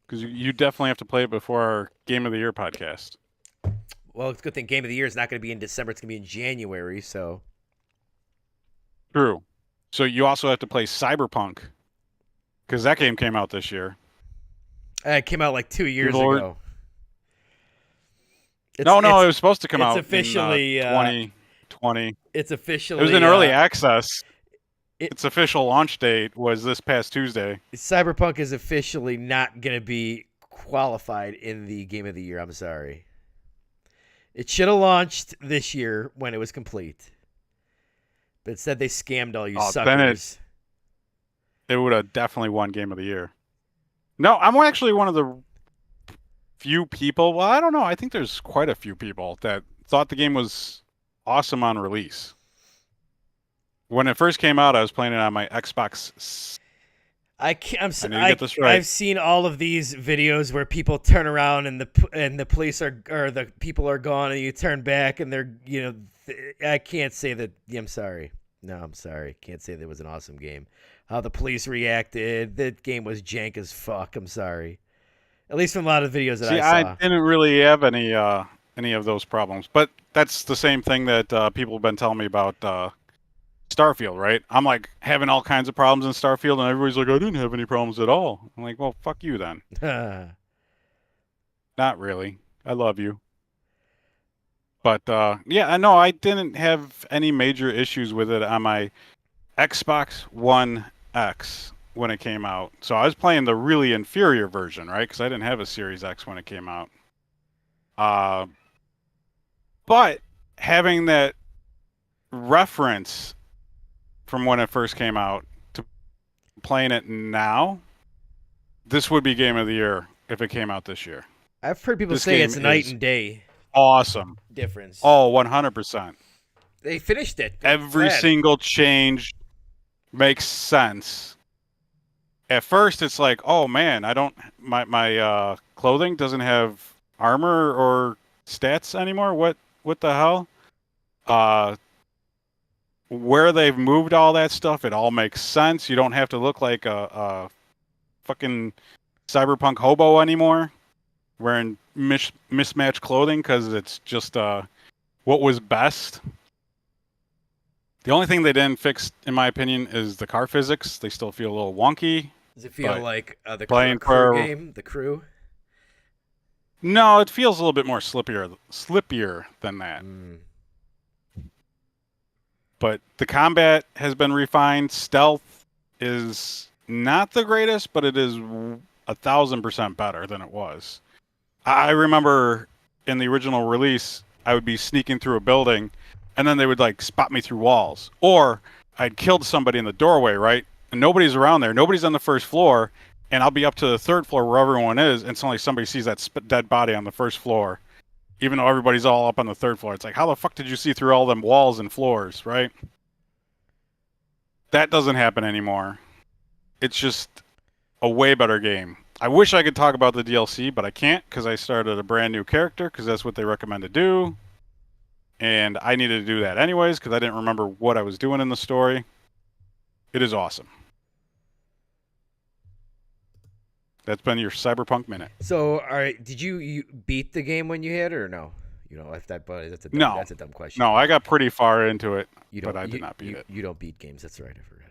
because you definitely have to play it before our Game of the Year podcast. Well, it's a good thing Game of the Year is not going to be in December. It's going to be in January. So True. So you also have to play Cyberpunk because that game came out this year. it came out like 2 years People are- ago. It was supposed to come it's out officially, in 2020. It's officially. It was in early access. it- Its official launch date was this past Tuesday. Cyberpunk is officially not going to be qualified in the Game of the Year. I'm sorry. It should have launched this year when it was complete. But instead, they scammed all you Then suckers. it would have definitely won Game of the Year. No, I'm actually one of the few people. Well, I don't know. I think there's quite a few people that thought the game was awesome on release. When it first came out, I was playing it on my Xbox. I can't. I need to get this right. I've seen all of these videos where people turn around and the police or the people are gone, and you turn back and they're I can't say that. I'm sorry. No, I'm sorry. Can't say that it was an awesome game. How the police reacted. That game was jank as fuck. I'm sorry. At least from a lot of the videos that I saw. I didn't really have any of those problems, but that's the same thing that people have been telling me about Starfield, right? I'm like having all kinds of problems in Starfield, and everybody's like, I didn't have any problems at all. I'm like, well, fuck you then. Not really. I love you. But yeah, I know I didn't have any major issues with it on my Xbox One X when it came out. So I was playing the really inferior version, right? Because I didn't have a Series X when it came out. But having that reference from when it first came out to playing it now, this would be Game of the Year if it came out this year. I've heard people This say game it's night is and day Awesome. difference. Oh, 100%. They finished it. Every Glad. single change makes sense. At first, it's like, oh man, my clothing doesn't have armor or stats anymore. What the hell? Where they've moved all that stuff, it all makes sense. You don't have to look like a fucking cyberpunk hobo anymore, wearing mismatched clothing because it's just what was best. The only thing they didn't fix, in my opinion, is the car physics. They still feel a little wonky. Does it feel but like the playing crew for- game? The crew? No, it feels a little bit more slippier than that. But the combat has been refined. Stealth is not the greatest, but it is 1,000% better than it was. I remember in the original release, I would be sneaking through a building, and then they would like spot me through walls, or I'd killed somebody in the doorway, right? And nobody's around there. Nobody's on the first floor, and I'll be up to the third floor where everyone is, and suddenly somebody sees that dead body on the first floor, even though everybody's all up on the third floor. It's like, how the fuck did you see through all them walls and floors, right? That doesn't happen anymore. It's just a way better game. I wish I could talk about the DLC, but I can't because I started a brand new character because that's what they recommend to do. And I needed to do that anyways because I didn't remember what I was doing in the story. It is awesome. That's been your Cyberpunk Minute. So, all right, did you beat the game when you had it or no? If that's a dumb, No. that's a dumb question. No, I got pretty far into it, you but I did not beat it. You don't beat games. That's right. I forgot.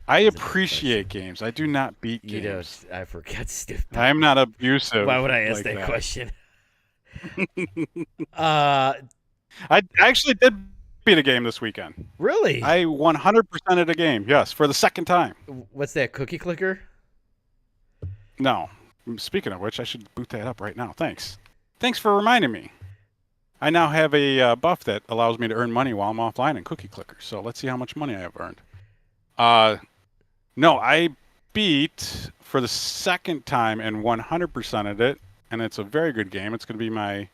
I appreciate games. I do not beat games. You don't. I forgot. Stupid. I'm not abusive. Why would I ask like that question? I actually did beat a game this weekend. Really? I 100%ed a game. Yes, for the second time. What's that? Cookie Clicker? No. Speaking of which, I should boot that up right now. Thanks for reminding me. I now have a buff that allows me to earn money while I'm offline in Cookie Clicker. So let's see how much money I have earned. No, I beat for the second time and 100%ed it, and it's a very good game. It's going to be my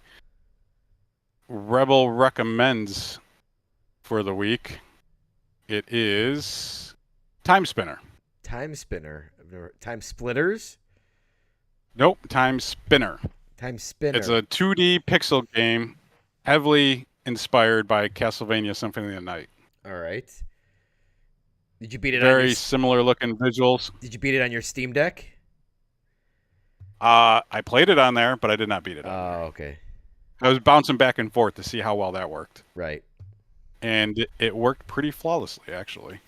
Rebel Recommends for the week. It is Time Spinner. Time Spinner. Time Splitters? Nope, Time Spinner. Time Spinner. It's a 2D pixel game, heavily inspired by Castlevania Symphony of the Night. All right. Did you beat it Very similar looking visuals. Did you beat it on your Steam Deck? I played it on there, but I did not beat it. Oh, okay. I was bouncing back and forth to see how well that worked. Right. And it worked pretty flawlessly, actually.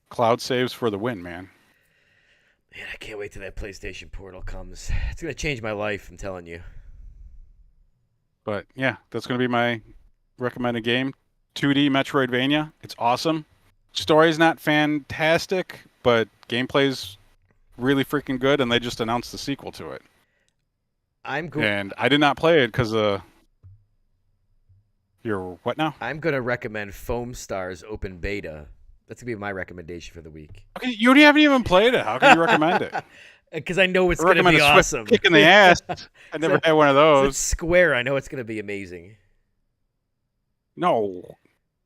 Cloud saves for the win, man. Man, I can't wait till that PlayStation Portal comes. It's going to change my life, I'm telling you. But, yeah, that's going to be my recommended game. 2D Metroidvania. It's awesome. Story's not fantastic, but gameplay's really freaking good, and they just announced the sequel to it. And I did not play it because your what now? I'm going to recommend Foam Stars Open Beta. That's going to be my recommendation for the week. Okay, you haven't even played it. How can you recommend it? Because I know it's going to be awesome. Kick in the ass. I never had one of those. It's Square. I know it's going to be amazing. No.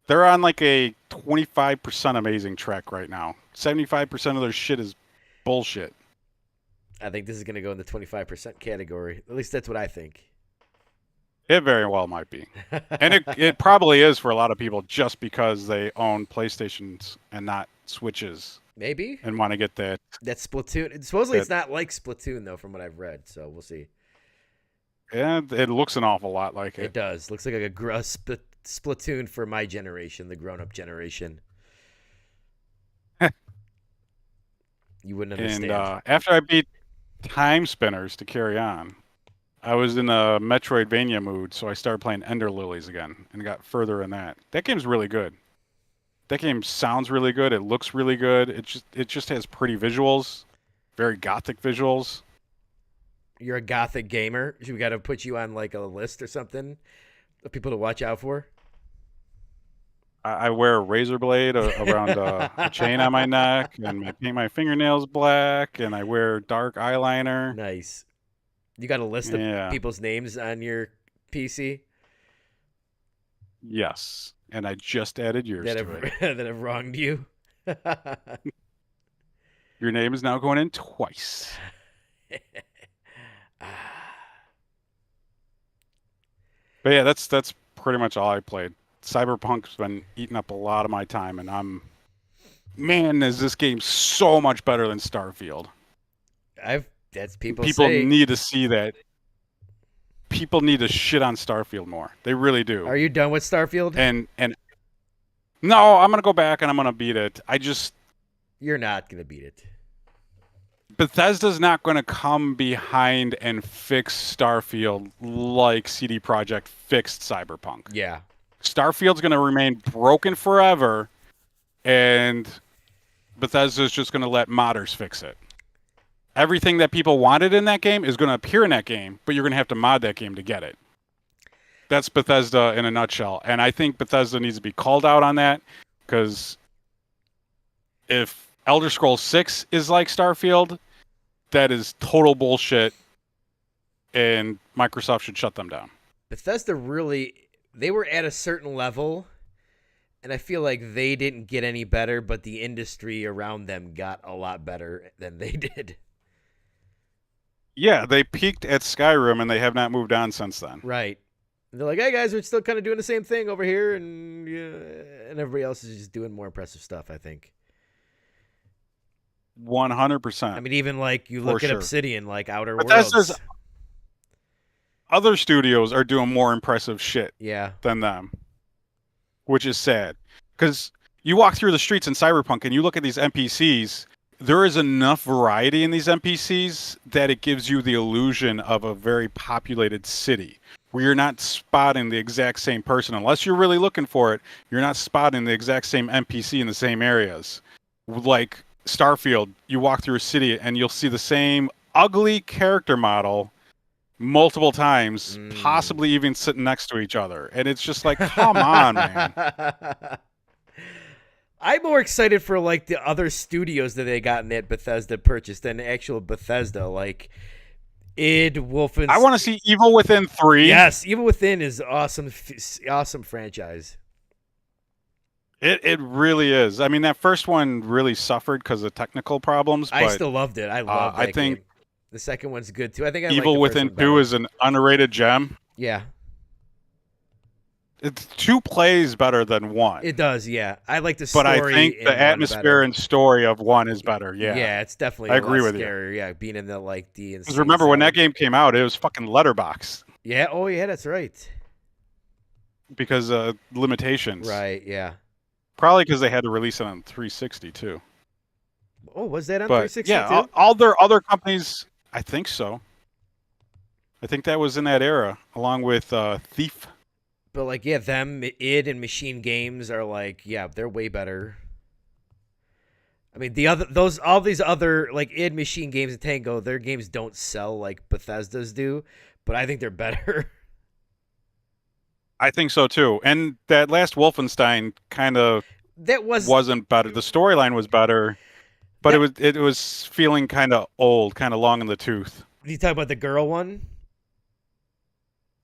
They're on like a 25% amazing track right now. 75% of their shit is bullshit. I think this is going to go in the 25% category. At least that's what I think. It very well might be. And it probably is for a lot of people just because they own PlayStations and not Switches. Maybe. And want to get that. That Splatoon. Supposedly it's not like Splatoon, though, from what I've read. So we'll see. Yeah, it looks an awful lot like it. It does. Looks like a Splatoon for my generation, the grown-up generation. You wouldn't understand. And after I beat Time Spinners to carry on, I was in a Metroidvania mood, so I started playing Ender Lilies again and got further in that. That game's really good. That game sounds really good. It looks really good. It just has pretty visuals, very gothic visuals. You're a gothic gamer. We got to put you on like a list or something of people to watch out for. I wear a razor blade around a chain on my neck, and I paint my fingernails black, and I wear dark eyeliner. Nice. You got a list of people's names on your PC? Yes, and I just added yours to it. That have wronged you? Your name is now going in twice. But yeah, that's pretty much all I played. Cyberpunk's been eating up a lot of my time, and man, is this game so much better than Starfield. People say. Need to see that. People need to shit on Starfield more. They really do. Are you done with Starfield? And no, I'm gonna go back and I'm gonna beat it. You're not gonna beat it. Bethesda's not going to come behind and fix Starfield like CD Projekt fixed Cyberpunk. Yeah. Starfield's going to remain broken forever, and Bethesda's just going to let modders fix it. Everything that people wanted in that game is going to appear in that game, but you're going to have to mod that game to get it. That's Bethesda in a nutshell. And I think Bethesda needs to be called out on that, because if Elder Scrolls 6 is like Starfield, that is total bullshit, and Microsoft should shut them down. Bethesda really, they were at a certain level, and I feel like they didn't get any better, but the industry around them got a lot better than they did. Yeah, they peaked at Skyrim, and they have not moved on since then. Right. And they're like, hey, guys, we're still kind of doing the same thing over here, and everybody else is just doing more impressive stuff, I think. 100%. I mean, even like you look at Obsidian, like Outer Bethesda's Worlds. Other studios are doing more impressive shit than them, which is sad. Because you walk through the streets in Cyberpunk and you look at these NPCs, there is enough variety in these NPCs that it gives you the illusion of a very populated city, where you're not spotting the exact same person. Unless you're really looking for it, you're not spotting the exact same NPC in the same areas. Like Starfield, you walk through a city and you'll see the same ugly character model multiple times, possibly even sitting next to each other. And it's just like, come on, man. I'm more excited for like the other studios that they got in that Bethesda purchased than actual Bethesda. Like Wolfenstein. I want to see Evil Within 3. Yes, Evil Within is awesome franchise. It really is. I mean, that first one really suffered because of technical problems. But, I still loved it. I love that think game. The second one's good too. I think Evil Within 2 is an underrated gem. Yeah. It's 2 plays better than 1. It does, yeah. I like the story. But I think the atmosphere and story of 1 is better. Yeah. Yeah, it's definitely I agree with scarier, you. Yeah, being in the like the. Because remember when that game came out, it was fucking letterbox. Yeah. Oh yeah, that's right. Because limitations. Right. Yeah. Probably because they had to release it on 360 too. Oh, was that on 360 yeah, too? all their other companies, I think so. I think that was in that era, along with Thief. But like, yeah, id and Machine Games are like, yeah, they're way better. I mean, all these other like id, Machine Games, and Tango, their games don't sell like Bethesda's do, but I think they're better. I think so too. And that last Wolfenstein kind of wasn't better. The storyline was better, but it was feeling kind of old, kind of long in the tooth. You talk about the girl one?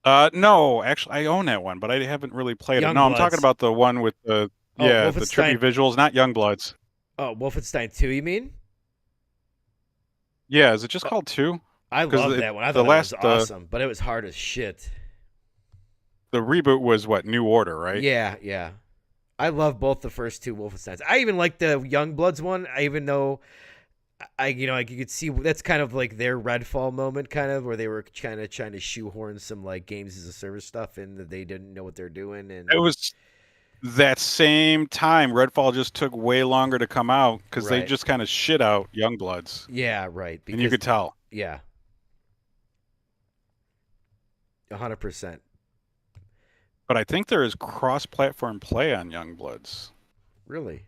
No, actually, I own that one, but I haven't really played it. No, I'm talking about the one with the trippy visuals, not Youngbloods. Oh, Wolfenstein 2, you mean? Yeah, is it just called 2? I love that one. I thought it was awesome, but it was hard as shit. The reboot was what, New Order, right? Yeah, yeah. I love both the first 2 Wolfensteins. I even like the Youngbloods one. Even though like you could see that's kind of like their Redfall moment, kind of where they were kind of trying to shoehorn some like games as a service stuff in that they didn't know what they're doing. And it was that same time Redfall just took way longer to come out because they just kind of shit out Youngbloods. Yeah, right. And you could tell. Yeah. 100%. But I think there is cross-platform play on Youngbloods. Really?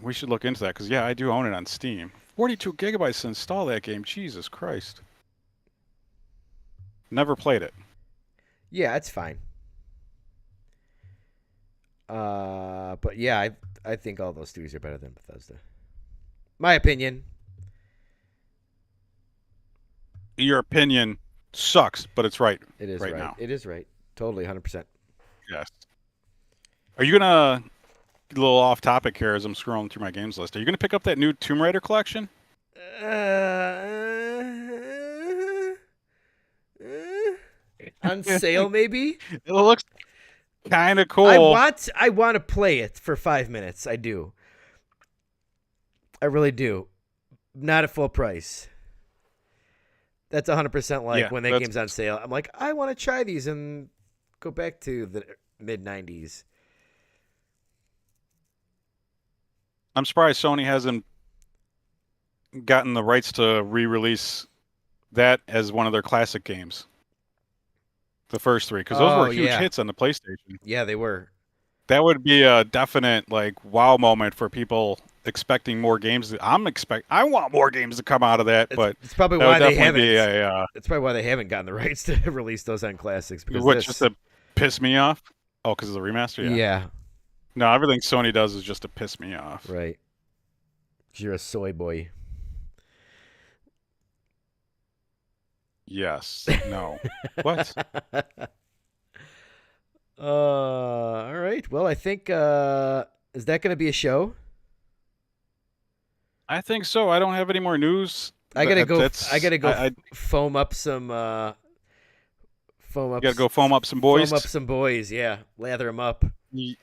We should look into that because, yeah, I do own it on Steam. 42 gigabytes to install that game. Jesus Christ. Never played it. Yeah, it's fine. But yeah, I think all those studios are better than Bethesda. My opinion. Your opinion sucks, but it's right. It is right now. It is right. Totally, 100%. Yes. Are you gonna? A little off topic here as I'm scrolling through my games list. Are you gonna pick up that new Tomb Raider collection? On sale, maybe. It looks kind of cool. I want to play it for 5 minutes. I do. I really do. Not at full price. That's 100% like when that game's on sale. I'm like, I want to try these and go back to the mid-90s. I'm surprised Sony hasn't gotten the rights to re-release that as one of their classic games. The first 3, because those were huge hits on the PlayStation. Yeah, they were. That would be a definite wow moment for people expecting more games. I want more games to come out of that, but it's probably that why would they haven't. It's probably why they haven't gotten the rights to release those on classics. Because just to piss me off. Oh, because of the remaster. Yeah. No, everything Sony does is just to piss me off. Right. 'Cause you're a soy boy. Yes. No. What? All right. Well, I think is that going to be a show? I think so. I don't have any more news. I gotta go. Foam up some. You gotta go foam up some boys. Foam up some boys. Yeah, lather them up. You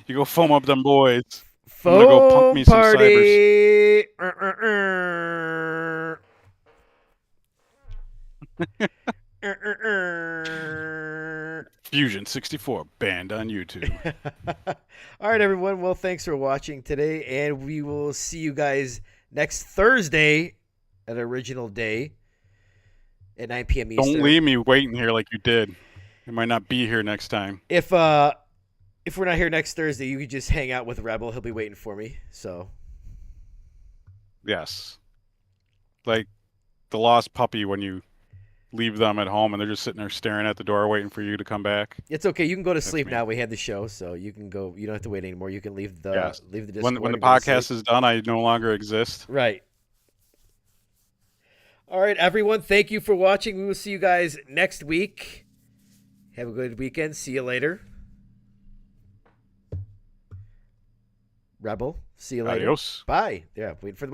go foam up them boys. Foam I'm gonna go pump me party. Fusion 64 banned on YouTube. All right, everyone. Well, thanks for watching today, and we will see you guys next Thursday at Original Day at 9 p.m. Eastern. Don't leave me waiting here like you did. I might not be here next time. If we're not here next Thursday, you could just hang out with Rebel. He'll be waiting for me. So. Yes. Like the lost puppy when you leave them at home and they're just sitting there staring at the door waiting for you to come back. It's okay. You can go to sleep now. We had the show, so you can go. You don't have to wait anymore. You can leave the Discord. When the podcast is done, I no longer exist. Right. All right, everyone. Thank you for watching. We will see you guys next week. Have a good weekend. See you later. Rebel. See you later. Adios. Bye. Yeah. Waiting for the